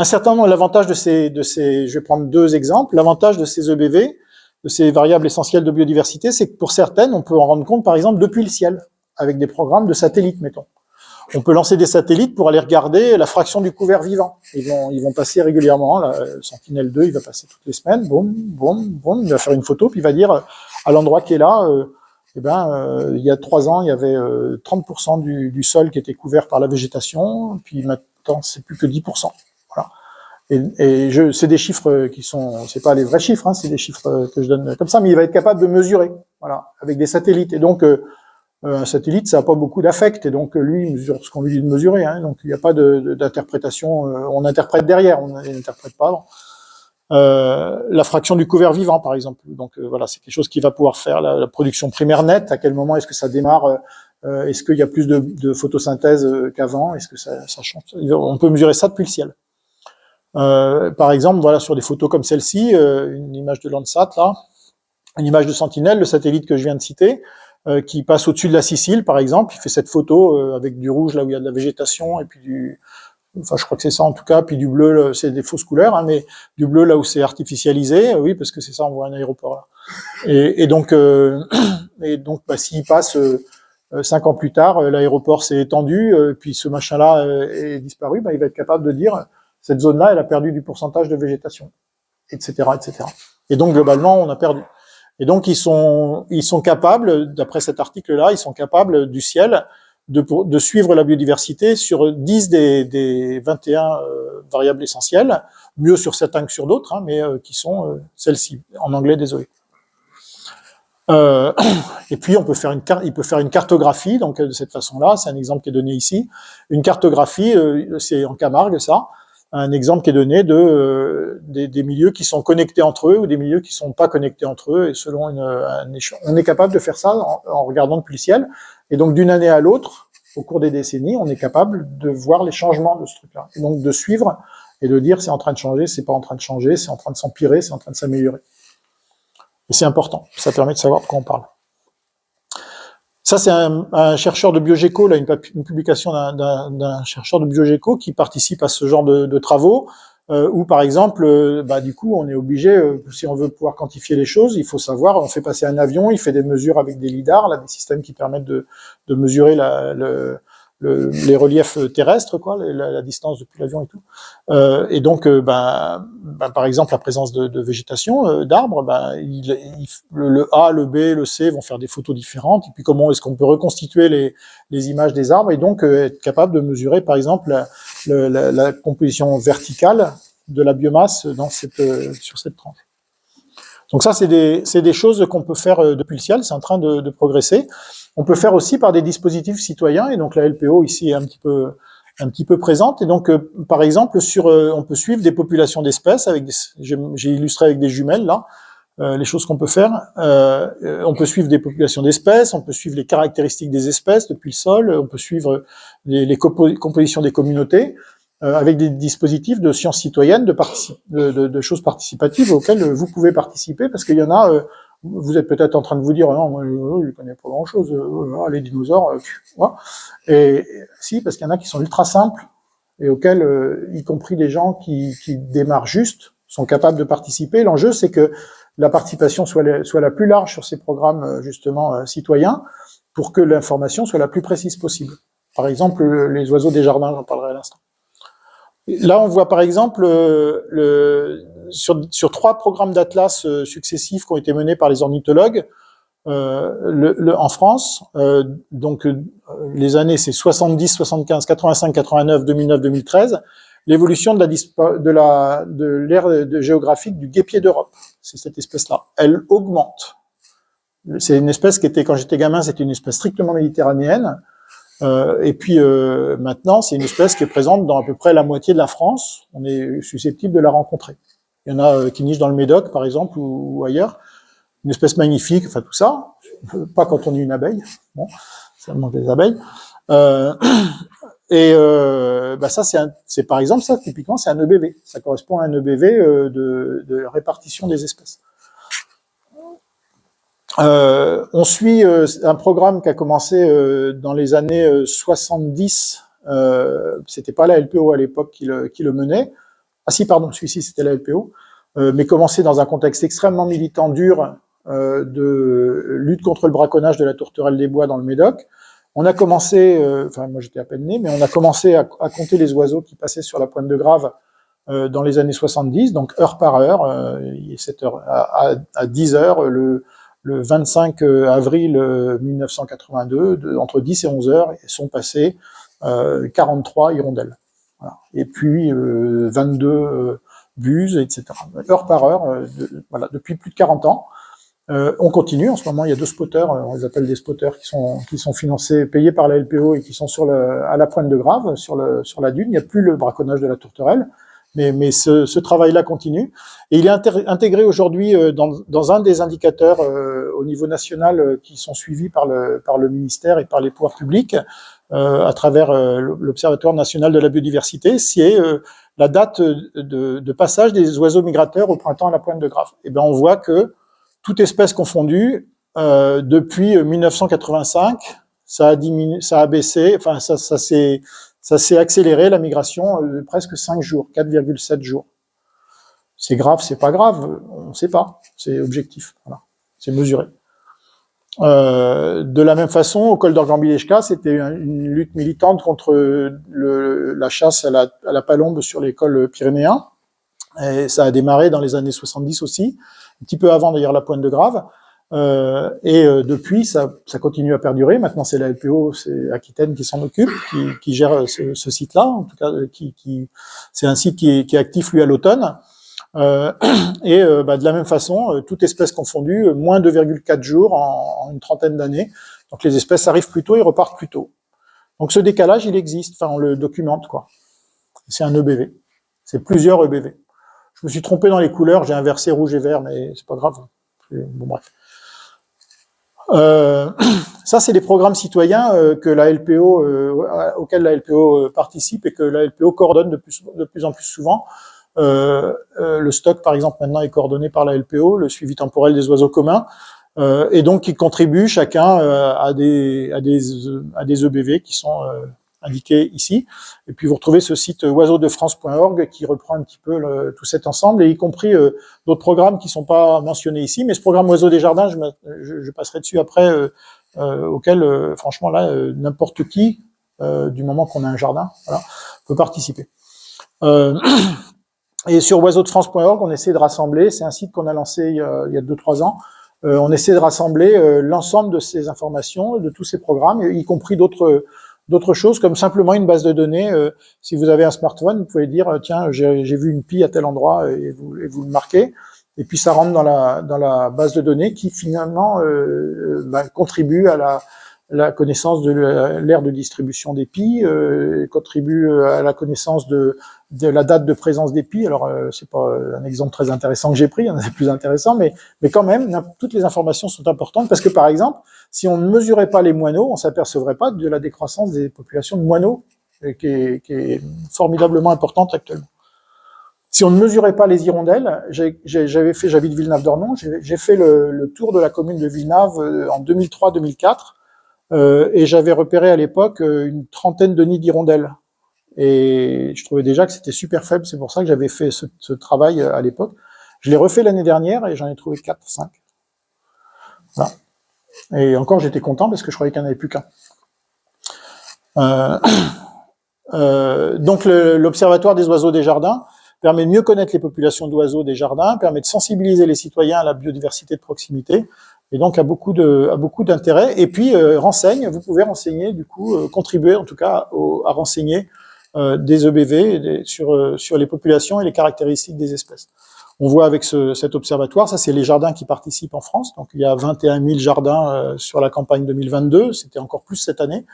Un certain nombre, l'avantage de ces, je vais prendre 2 exemples, l'avantage de ces EBV, de ces variables essentielles de biodiversité, c'est que pour certaines, on peut en rendre compte, par exemple, depuis le ciel, avec des programmes de satellites, mettons. On peut lancer des satellites pour aller regarder la fraction du couvert vivant. Ils vont passer régulièrement, le Sentinelle-2, il va passer toutes les semaines, boum, boum, boum, il va faire une photo, puis il va dire, à l'endroit qui est là, il y a 3 ans, il y avait 30% du sol qui était couvert par la végétation, puis maintenant, c'est plus que 10%. Voilà. Et c'est des chiffres qui sont, c'est pas les vrais chiffres, hein, c'est des chiffres que je donne comme ça, mais il va être capable de mesurer, voilà, avec des satellites. Et donc, un satellite, ça n'a pas beaucoup d'affect, et donc lui, il mesure ce qu'on lui dit de mesurer, hein, donc il n'y a pas d'interprétation, on interprète derrière, on n'interprète pas avant. La fraction du couvert vivant, par exemple. Donc voilà, c'est quelque chose qui va pouvoir faire la production primaire nette. À quel moment est-ce que ça démarre? Est-ce qu'il y a plus de photosynthèse qu'avant? Est-ce que ça change? On peut mesurer ça depuis le ciel. Par exemple, voilà, sur des photos comme celle-ci, une image de Landsat, là, une image de Sentinelle, le satellite que je viens de citer, qui passe au-dessus de la Sicile, par exemple, il fait cette photo avec du rouge là où il y a de la végétation, et puis enfin je crois que c'est ça en tout cas, puis du bleu, c'est des fausses couleurs, hein, mais du bleu là où c'est artificialisé, oui, parce que c'est ça, on voit un aéroport là. Et donc, bah, s'il passe 5 ans plus tard, l'aéroport s'est étendu, puis ce machin-là est disparu, bah, il va être capable de dire cette zone-là, elle a perdu du pourcentage de végétation, etc., etc. Et donc globalement, on a perdu. Et donc ils sont capables, d'après cet article-là, ils sont capables du ciel de suivre la biodiversité sur 10 des 21 variables essentielles, mieux sur certains que sur d'autres, hein, mais qui sont celles-ci, en anglais, désolé. Et puis il peut faire une cartographie, donc de cette façon-là, c'est un exemple qui est donné ici. Une cartographie, c'est en Camargue ça, un exemple qui est donné des milieux qui sont connectés entre eux ou des milieux qui sont pas connectés entre eux, et selon on est capable de faire ça en regardant depuis le ciel. Et donc, d'une année à l'autre, au cours des décennies, on est capable de voir les changements de ce truc-là. Et donc, de suivre et de dire c'est en train de changer, c'est pas en train de changer, c'est en train de s'empirer, c'est en train de s'améliorer. Et c'est important. Ça permet de savoir de quoi on parle. Ça, c'est un chercheur de Biogéco, là, une publication d'un chercheur de Biogéco qui participe à ce genre de travaux, où, par exemple, bah, du coup, on est obligé, si on veut pouvoir quantifier les choses, il faut savoir, on fait passer un avion, il fait des mesures avec des lidars, là, des systèmes qui permettent de mesurer les reliefs terrestres, quoi, la distance depuis l'avion et tout. Et donc, par exemple, la présence de végétation, d'arbres, le A, le B, le C vont faire des photos différentes. Et puis, comment est-ce qu'on peut reconstituer les images des arbres et donc être capable de mesurer, par exemple, la composition verticale de la biomasse sur cette tranche. Donc ça, c'est des choses qu'on peut faire depuis le ciel, c'est en train de progresser. On peut faire aussi par des dispositifs citoyens, et donc la LPO ici est un petit peu présente. Et donc, par exemple, on peut suivre des populations d'espèces j'ai illustré avec des jumelles là, les choses qu'on peut faire. On peut suivre des populations d'espèces, on peut suivre les caractéristiques des espèces depuis le sol, on peut suivre les compositions des communautés. Avec des dispositifs de sciences citoyennes, de choses participatives auxquelles vous pouvez participer, parce qu'il y en a, vous êtes peut-être en train de vous dire, non, moi, je connais pas grand-chose, les dinosaures, ouais. Et si, parce qu'il y en a qui sont ultra simples, et auxquels, y compris des gens qui démarrent juste, sont capables de participer. L'enjeu, c'est que la participation soit la plus large sur ces programmes, justement, citoyens, pour que l'information soit la plus précise possible. Par exemple, les oiseaux des jardins, j'en parlerai à l'instant. Là, on voit par exemple sur 3 programmes d'atlas successifs qui ont été menés par les ornithologues en France. Donc, les années, c'est 70, 75, 85, 89, 2009, 2013. L'évolution de l'aire géographique du guêpier d'Europe. C'est cette espèce-là. Elle augmente. C'est une espèce qui était, quand j'étais gamin, c'était une espèce strictement méditerranéenne. Et puis maintenant, c'est une espèce qui est présente dans à peu près la moitié de la France. On est susceptible de la rencontrer. Il y en a qui nichent dans le Médoc, par exemple, ou ailleurs. Une espèce magnifique, enfin tout ça. Pas quand on est une abeille. Bon, ça manque des abeilles. Ça, c'est par exemple ça, typiquement, c'est un EBV. Ça correspond à un EBV de répartition des espèces. On suit un programme qui a commencé dans les années 70. C'était pas la LPO à l'époque qui le menait. Ah si, pardon, celui-ci c'était la LPO, mais commencé dans un contexte extrêmement militant dur de lutte contre le braconnage de la tourterelle des bois dans le Médoc. On a commencé, moi j'étais à peine né, mais on a commencé à compter les oiseaux qui passaient sur la pointe de Grave dans les années 70, donc heure par heure, 7 heures, à 10 heures, le 25 avril 1982, entre 10 et 11 heures, sont passées 43 hirondelles. Voilà. Et puis 22 buses, etc. Heure par heure, voilà, depuis plus de 40 ans. On continue, en ce moment il y a 2 spotters, on les appelle des spotters, qui sont financés, payés par la LPO et qui sont à la pointe de Grave, sur la dune. Il n'y a plus le braconnage de la tourterelle. Mais ce travail-là continue. Et il est intégré aujourd'hui dans un des indicateurs au niveau national qui sont suivis par le ministère et par les pouvoirs publics à travers l'Observatoire national de la biodiversité, c'est la date de passage des oiseaux migrateurs au printemps à la pointe de Grave. Et bien on voit que, toute espèce confondue, depuis 1985, ça a diminué, ça a baissé, enfin ça s'est accéléré, la migration, presque 5 jours, 4,7 jours. C'est grave, c'est pas grave, on ne sait pas, c'est objectif, voilà, c'est mesuré. De la même façon, au col d'Orgambilechka, c'était une lutte militante contre la chasse à la palombe sur les cols pyrénéens, et ça a démarré dans les années 70 aussi, un petit peu avant d'ailleurs la pointe de Grave. Depuis, ça continue à perdurer. Maintenant, c'est la LPO, c'est Aquitaine qui s'en occupe, qui gère ce site-là. En tout cas, c'est un site qui est actif lui à l'automne. De la même façon, toute espèce confondue, moins 2,4 jours en une trentaine d'années. Donc les espèces arrivent plus tôt et repartent plus tôt. Donc ce décalage, il existe. Enfin, on le documente, quoi. C'est un EBV. C'est plusieurs EBV. Je me suis trompé dans les couleurs. J'ai inversé rouge et vert, mais c'est pas grave. Bon, bref. Ça, c'est des programmes citoyens que la LPO, auxquels la LPO participe et que la LPO coordonne de plus en plus souvent. Le stock, par exemple, maintenant est coordonné par la LPO, le suivi temporel des oiseaux communs, et donc qui contribuent chacun à des EBV qui sont indiqués ici. Et puis vous retrouvez ce site oiseaudefrance.org qui reprend un petit peu tout cet ensemble, et y compris d'autres programmes qui sont pas mentionnés ici, mais ce programme Oiseaux des Jardins, je passerai dessus après, auquel franchement là, n'importe qui, du moment qu'on a un jardin, voilà, peut participer. Et sur oiseaudefrance.org, on essaie de rassembler, c'est un site qu'on a lancé il y a 2-3 ans, on essaie de rassembler l'ensemble de ces informations, de tous ces programmes, y compris d'autres choses, comme simplement une base de données. Si vous avez un smartphone, vous pouvez dire, tiens, j'ai vu une pie à tel endroit, et vous le marquez, et puis ça rentre dans la base de données qui finalement contribue à la connaissance de l'aire de distribution des pies, contribue à la connaissance de la date de présence des pies. Alors c'est pas un exemple très intéressant que j'ai pris, il y en a des plus intéressants, mais quand même, toutes les informations sont importantes, parce que par exemple, si on ne mesurait pas les moineaux, on s'apercevrait pas de la décroissance des populations de moineaux, qui est formidablement importante actuellement. Si on ne mesurait pas les hirondelles, j'habite Villenave-d'Ornon, j'ai fait le tour de la commune de Villenave en 2003-2004, et j'avais repéré à l'époque une trentaine de nids d'hirondelles. Et je trouvais déjà que c'était super faible, c'est pour ça que j'avais fait ce travail à l'époque. Je l'ai refait l'année dernière et j'en ai trouvé 4-5. Voilà. Et encore, j'étais content parce que je croyais qu'il n'y en avait plus qu'un. Donc l'Observatoire des oiseaux des jardins permet de mieux connaître les populations d'oiseaux des jardins, permet de sensibiliser les citoyens à la biodiversité de proximité, et donc a beaucoup d'intérêt. Et puis vous pouvez renseigner, du coup, contribuer en tout cas à renseigner des EBV sur les populations et les caractéristiques des espèces. On voit avec cet observatoire, ça c'est les jardins qui participent en France, donc il y a 21 000 jardins sur la campagne 2022, c'était encore plus cette année,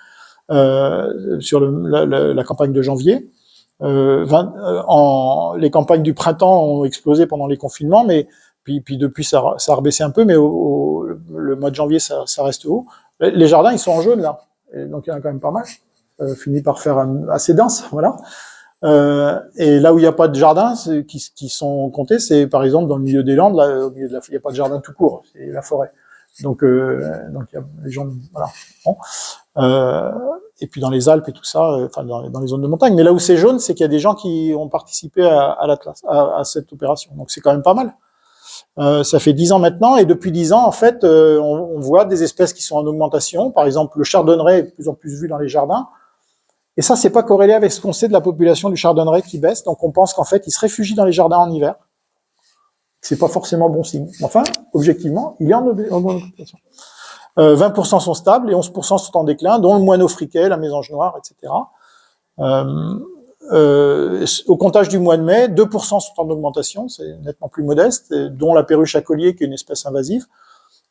sur la campagne de janvier. Les campagnes du printemps ont explosé pendant les confinements, mais puis depuis ça a rebaissé un peu, mais le mois de janvier ça reste haut. Les jardins ils sont en jaune là, et donc il y en a quand même pas mal. Finit par faire assez dense, voilà. Et là où il n'y a pas de jardin, qui sont comptés, c'est par exemple dans le milieu des Landes, là, il n'y a pas de jardin tout court, c'est la forêt. Donc il y a les gens, voilà. Bon. Et puis dans les Alpes et tout ça, enfin dans les zones de montagne. Mais là où c'est jaune, c'est qu'il y a des gens qui ont participé à l'Atlas, à cette opération. Donc c'est quand même pas mal. Ça fait 10 ans maintenant, et depuis 10 ans, en fait, on voit des espèces qui sont en augmentation. Par exemple, le chardonneret est de plus en plus vu dans les jardins. Et ça, c'est pas corrélé avec ce qu'on sait de la population du chardonneret qui baisse. Donc on pense qu'en fait, il se réfugie dans les jardins en hiver. C'est pas forcément bon signe. Enfin, objectivement, il est en augmentation. 20% sont stables et 11% sont en déclin, dont le moineau friquet, la mésange noire, etc. Au comptage du mois de mai, 2% sont en augmentation, c'est nettement plus modeste, dont la perruche à collier, qui est une espèce invasive.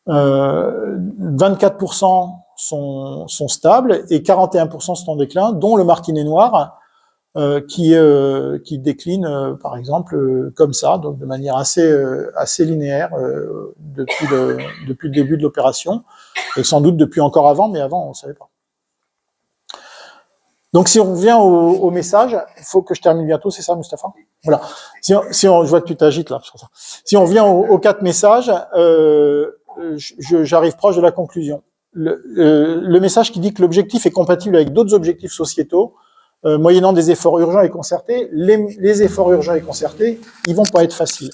24% sont stables et 41% sont en déclin, dont le martinet noir, qui décline, par exemple, comme ça, donc de manière assez linéaire depuis le début de l'opération, et sans doute depuis encore avant, mais avant, on ne savait pas. Donc, si on revient au message, il faut que je termine bientôt, c'est ça, Mustapha? Voilà. Je vois que tu t'agites là. Sur ça. Si on revient aux 4 messages, j'arrive proche de la conclusion. Le message qui dit que l'objectif est compatible avec d'autres objectifs sociétaux, moyennant des efforts urgents et concertés, les efforts urgents et concertés, ils vont pas être faciles.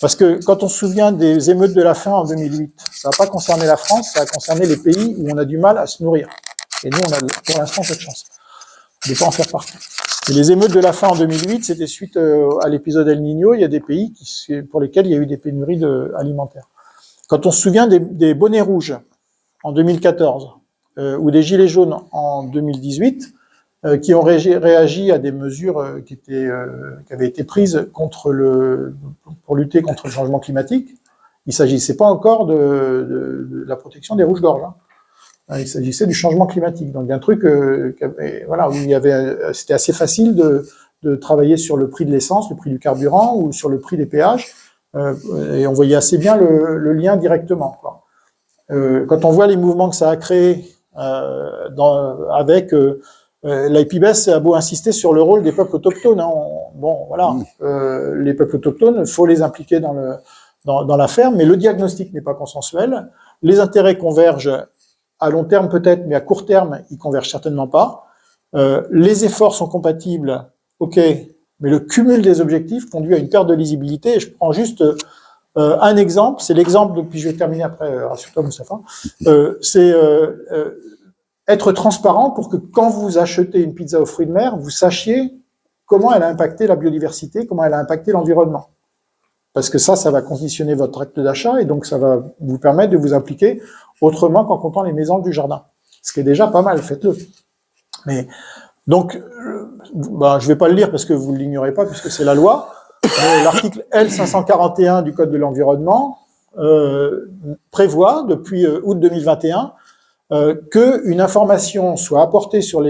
Parce que quand on se souvient des émeutes de la faim en 2008, ça n'a pas concerné la France, ça a concerné les pays où on a du mal à se nourrir. Et nous, on a pour l'instant cette chance de pas en faire partie. Et les émeutes de la faim en 2008, c'était suite à l'épisode El Niño. Il y a des pays pour lesquels il y a eu des pénuries alimentaires. Quand on se souvient des bonnets rouges en 2014 ou des gilets jaunes en 2018, qui ont réagi à des mesures qui avaient été prises pour lutter contre le changement climatique, il s'agissait pas encore de la protection des rouges-gorges. Hein. Il s'agissait du changement climatique, donc d'un truc voilà, où c'était assez facile de travailler sur le prix de l'essence, le prix du carburant ou sur le prix des péages, et on voyait assez bien le lien directement. Quoi. Quand on voit les mouvements que ça a créés avec l'IPBES a beau insister sur le rôle des peuples autochtones. Hein, les peuples autochtones, il faut les impliquer dans l'affaire, mais le diagnostic n'est pas consensuel. Les intérêts convergent à long terme peut-être, mais à court terme, ils convergent certainement pas. Les efforts sont compatibles, ok, mais le cumul des objectifs conduit à une perte de lisibilité. Et je prends juste un exemple, c'est l'exemple, puis je vais terminer après, rassure-toi Moustapha, c'est être transparent pour que quand vous achetez une pizza aux fruits de mer, vous sachiez comment elle a impacté la biodiversité, comment elle a impacté l'environnement. Parce que ça va conditionner votre acte d'achat et donc ça va vous permettre de vous impliquer autrement qu'en comptant les maisons du jardin. Ce qui est déjà pas mal, faites-le. Mais donc, je vais pas le lire parce que vous l'ignorez pas puisque c'est la loi. L'article L541 du Code de l'environnement prévoit depuis août 2021 qu'une information soit apportée sur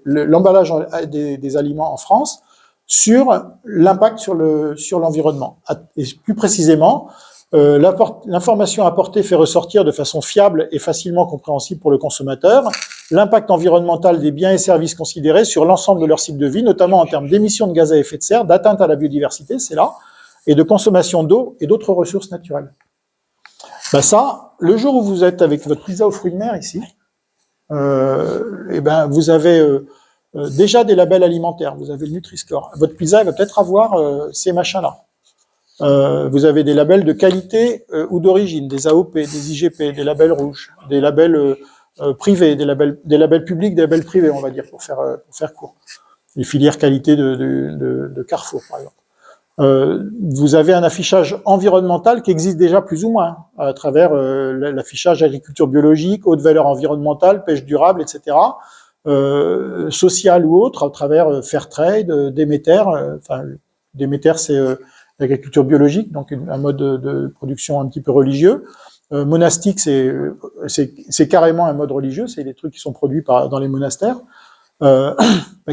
l'emballage des aliments en France sur l'impact sur l'environnement. Et plus précisément, l'information apportée fait ressortir de façon fiable et facilement compréhensible pour le consommateur l'impact environnemental des biens et services considérés sur l'ensemble de leur cycle de vie, notamment en termes d'émissions de gaz à effet de serre, d'atteinte à la biodiversité, c'est là, et de consommation d'eau et d'autres ressources naturelles. Ça, le jour où vous êtes avec votre pizza aux fruits de mer ici, vous avez déjà des labels alimentaires, vous avez le Nutri-Score. Votre pizza va peut-être avoir ces machins-là. Vous avez des labels de qualité ou d'origine, des AOP, des IGP, des labels rouges, des labels privés, des labels publics, des labels privés, on va dire, pour faire court. Les filières qualité de Carrefour, par exemple. Vous avez un affichage environnemental qui existe déjà plus ou moins à travers l'affichage agriculture biologique, haute valeur environnementale, pêche durable, etc. Social ou autre, à travers Fairtrade, Déméter. Déméter, c'est l'agriculture biologique, donc un mode de production un petit peu religieux. Monastique, c'est carrément un mode religieux, c'est les trucs qui sont produits dans les monastères.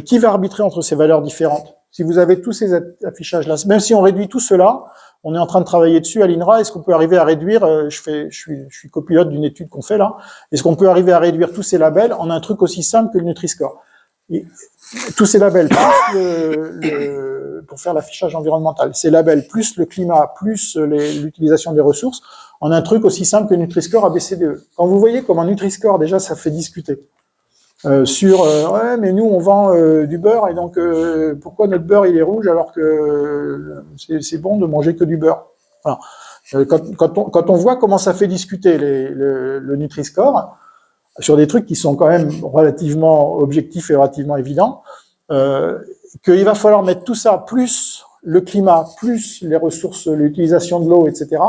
Qui va arbitrer entre ces valeurs différentes? Si vous avez tous ces affichages-là, même si on réduit tout cela, on est en train de travailler dessus à l'INRA, est-ce qu'on peut arriver à réduire, je suis copilote d'une étude qu'on fait là, est-ce qu'on peut arriver à réduire tous ces labels en un truc aussi simple que le Nutri-Score? Tous ces labels, pour faire l'affichage environnemental, ces labels, plus le climat, plus l'utilisation des ressources, en un truc aussi simple que Nutri-Score ABCDE. Quand vous voyez comment Nutri-Score, déjà, ça fait discuter. Ouais, mais nous on vend du beurre et donc pourquoi notre beurre il est rouge alors que c'est bon de manger que du beurre. Voilà. Quand on voit comment ça fait discuter le Nutri-Score sur des trucs qui sont quand même relativement objectifs et relativement évidents, qu'il va falloir mettre tout ça plus le climat, plus les ressources, l'utilisation de l'eau, etc.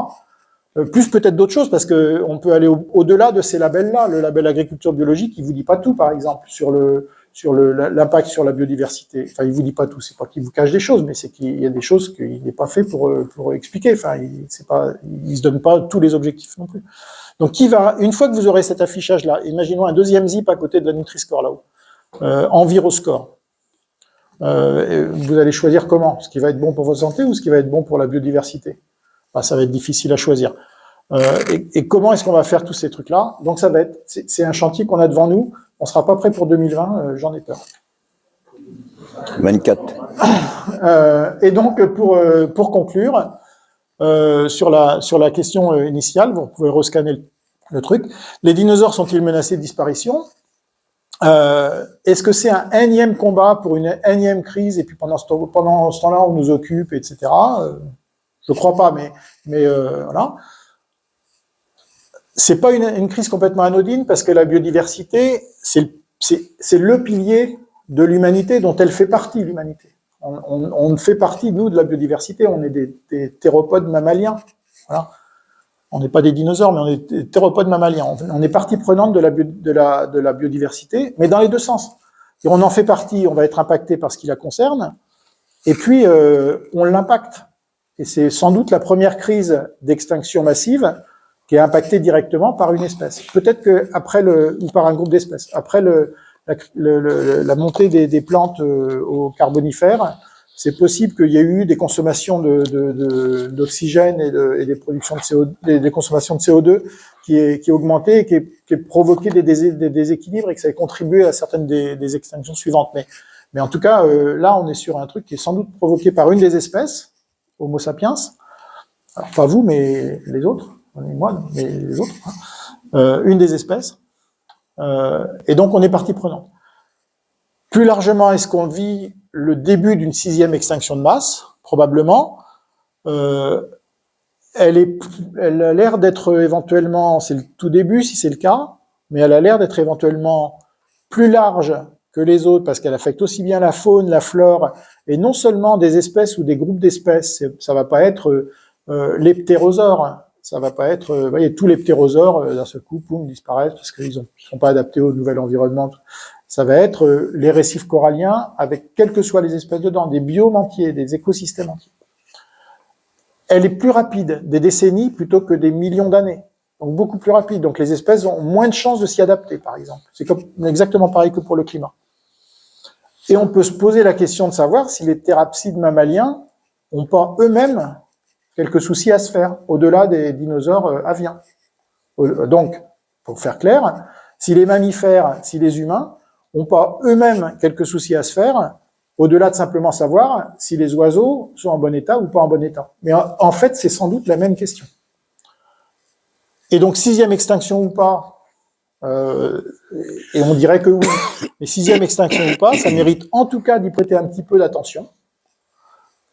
Plus peut-être d'autres choses, parce que on peut aller au-delà de ces labels-là. Le label agriculture biologique, il vous dit pas tout, par exemple, sur l'impact sur la biodiversité. Enfin, il vous dit pas tout. C'est pas qu'il vous cache des choses, mais c'est qu'il y a des choses qu'il n'est pas fait pour expliquer. Enfin, il se donne pas tous les objectifs non plus. Donc, une fois que vous aurez cet affichage-là, imaginons un deuxième zip à côté de la Nutri-Score là-haut. Enviroscore. Vous allez choisir comment? Ce qui va être bon pour votre santé ou ce qui va être bon pour la biodiversité? Enfin, ça va être difficile à choisir. Et comment est-ce qu'on va faire tous ces trucs-là? Donc ça va être, c'est un chantier qu'on a devant nous. On sera pas prêt pour 2020, j'en ai peur. 24. Et donc pour conclure sur la question initiale, vous pouvez rescanner le truc. Les dinosaures sont-ils menacés de disparition? Est-ce que c'est un énième combat pour une énième crise et puis pendant ce temps-là on nous occupe, etc. Je crois pas, mais voilà. C'est pas une crise complètement anodine parce que la biodiversité, c'est le pilier de l'humanité dont elle fait partie, l'humanité. On fait partie, nous, de la biodiversité, on est des théropodes mammaliens. Voilà. On n'est pas des dinosaures, mais on est des théropodes mammaliens. On est partie prenante de la biodiversité, mais dans les deux sens. Et on en fait partie, on va être impacté par ce qui la concerne, et puis on l'impacte. Et c'est sans doute la première crise d'extinction massive qui est impactée directement par une espèce. Peut-être que après ou par un groupe d'espèces. Après la montée des plantes au Carbonifère, c'est possible qu'il y ait eu des consommations d'oxygène et des productions de CO2, des consommations de CO2 qui est augmenté et qui est provoqué des déséquilibres et que ça ait contribué à certaines des extinctions suivantes. Mais en tout cas, là, on est sur un truc qui est sans doute provoqué par une des espèces, Homo sapiens. Alors, pas vous, mais les autres. Moi, mais les autres. Une des espèces. Et donc, on est partie prenante. Plus largement, est-ce qu'on vit le début d'une 6e extinction de masse? Probablement. Elle a l'air d'être éventuellement, c'est le tout début si c'est le cas, mais elle a l'air d'être éventuellement plus large que les autres parce qu'elle affecte aussi bien la faune, la flore, et non seulement des espèces ou des groupes d'espèces. Ça va pas être les ptérosaures. Ça va pas être, vous voyez, tous les ptérosaures d'un seul coup, poum, disparaissent parce qu'ils sont pas adaptés au nouvel environnement. Ça va être les récifs coralliens avec quelles que soient les espèces dedans, des biomes entiers, des écosystèmes entiers. Elle est plus rapide, des décennies plutôt que des millions d'années. Donc beaucoup plus rapide. Donc les espèces ont moins de chances de s'y adapter, par exemple. C'est exactement pareil que pour le climat. Et on peut se poser la question de savoir si les thérapsides mammaliens n'ont pas eux-mêmes quelques soucis à se faire, au-delà des dinosaures aviens. Donc, pour faire clair, si les mammifères, si les humains n'ont pas eux-mêmes quelques soucis à se faire, au-delà de simplement savoir si les oiseaux sont en bon état ou pas en bon état. Mais en fait, c'est sans doute la même question. Et donc, 6e extinction ou pas, et on dirait que oui, mais 6e extinction ou pas, ça mérite en tout cas d'y prêter un petit peu d'attention,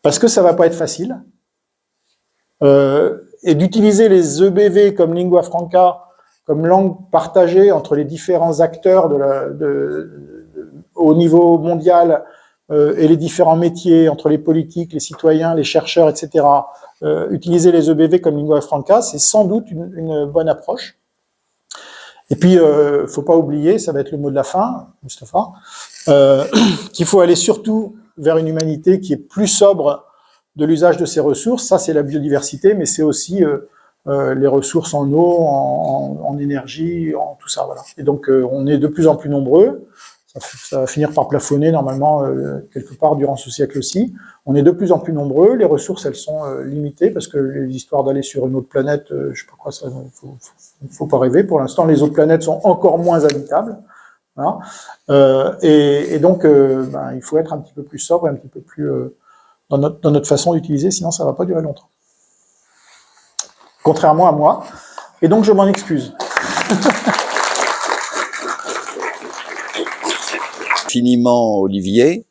parce que ça va pas être facile. Et d'utiliser les EBV comme lingua franca, comme langue partagée entre les différents acteurs au niveau mondial et les différents métiers, entre les politiques, les citoyens, les chercheurs, etc. Utiliser les EBV comme lingua franca, c'est sans doute une bonne approche. Et puis, faut pas oublier, ça va être le mot de la fin, Mustapha, qu'il faut aller surtout vers une humanité qui est plus sobre de l'usage de ces ressources. Ça, c'est la biodiversité, mais c'est aussi les ressources en eau, en énergie, en tout ça. Voilà. Et donc, on est de plus en plus nombreux. Ça va finir par plafonner normalement quelque part durant ce siècle-ci. On est de plus en plus nombreux. Les ressources, elles sont limitées parce que les histoires d'aller sur une autre planète, je sais pas quoi, ça, faut pas rêver. Pour l'instant, les autres planètes sont encore moins habitables. Voilà. Et donc, il faut être un petit peu plus sobre, un petit peu plus dans notre façon d'utiliser, sinon ça va pas durer longtemps. Contrairement à moi. Et donc, je m'en excuse. Infiniment, Olivier.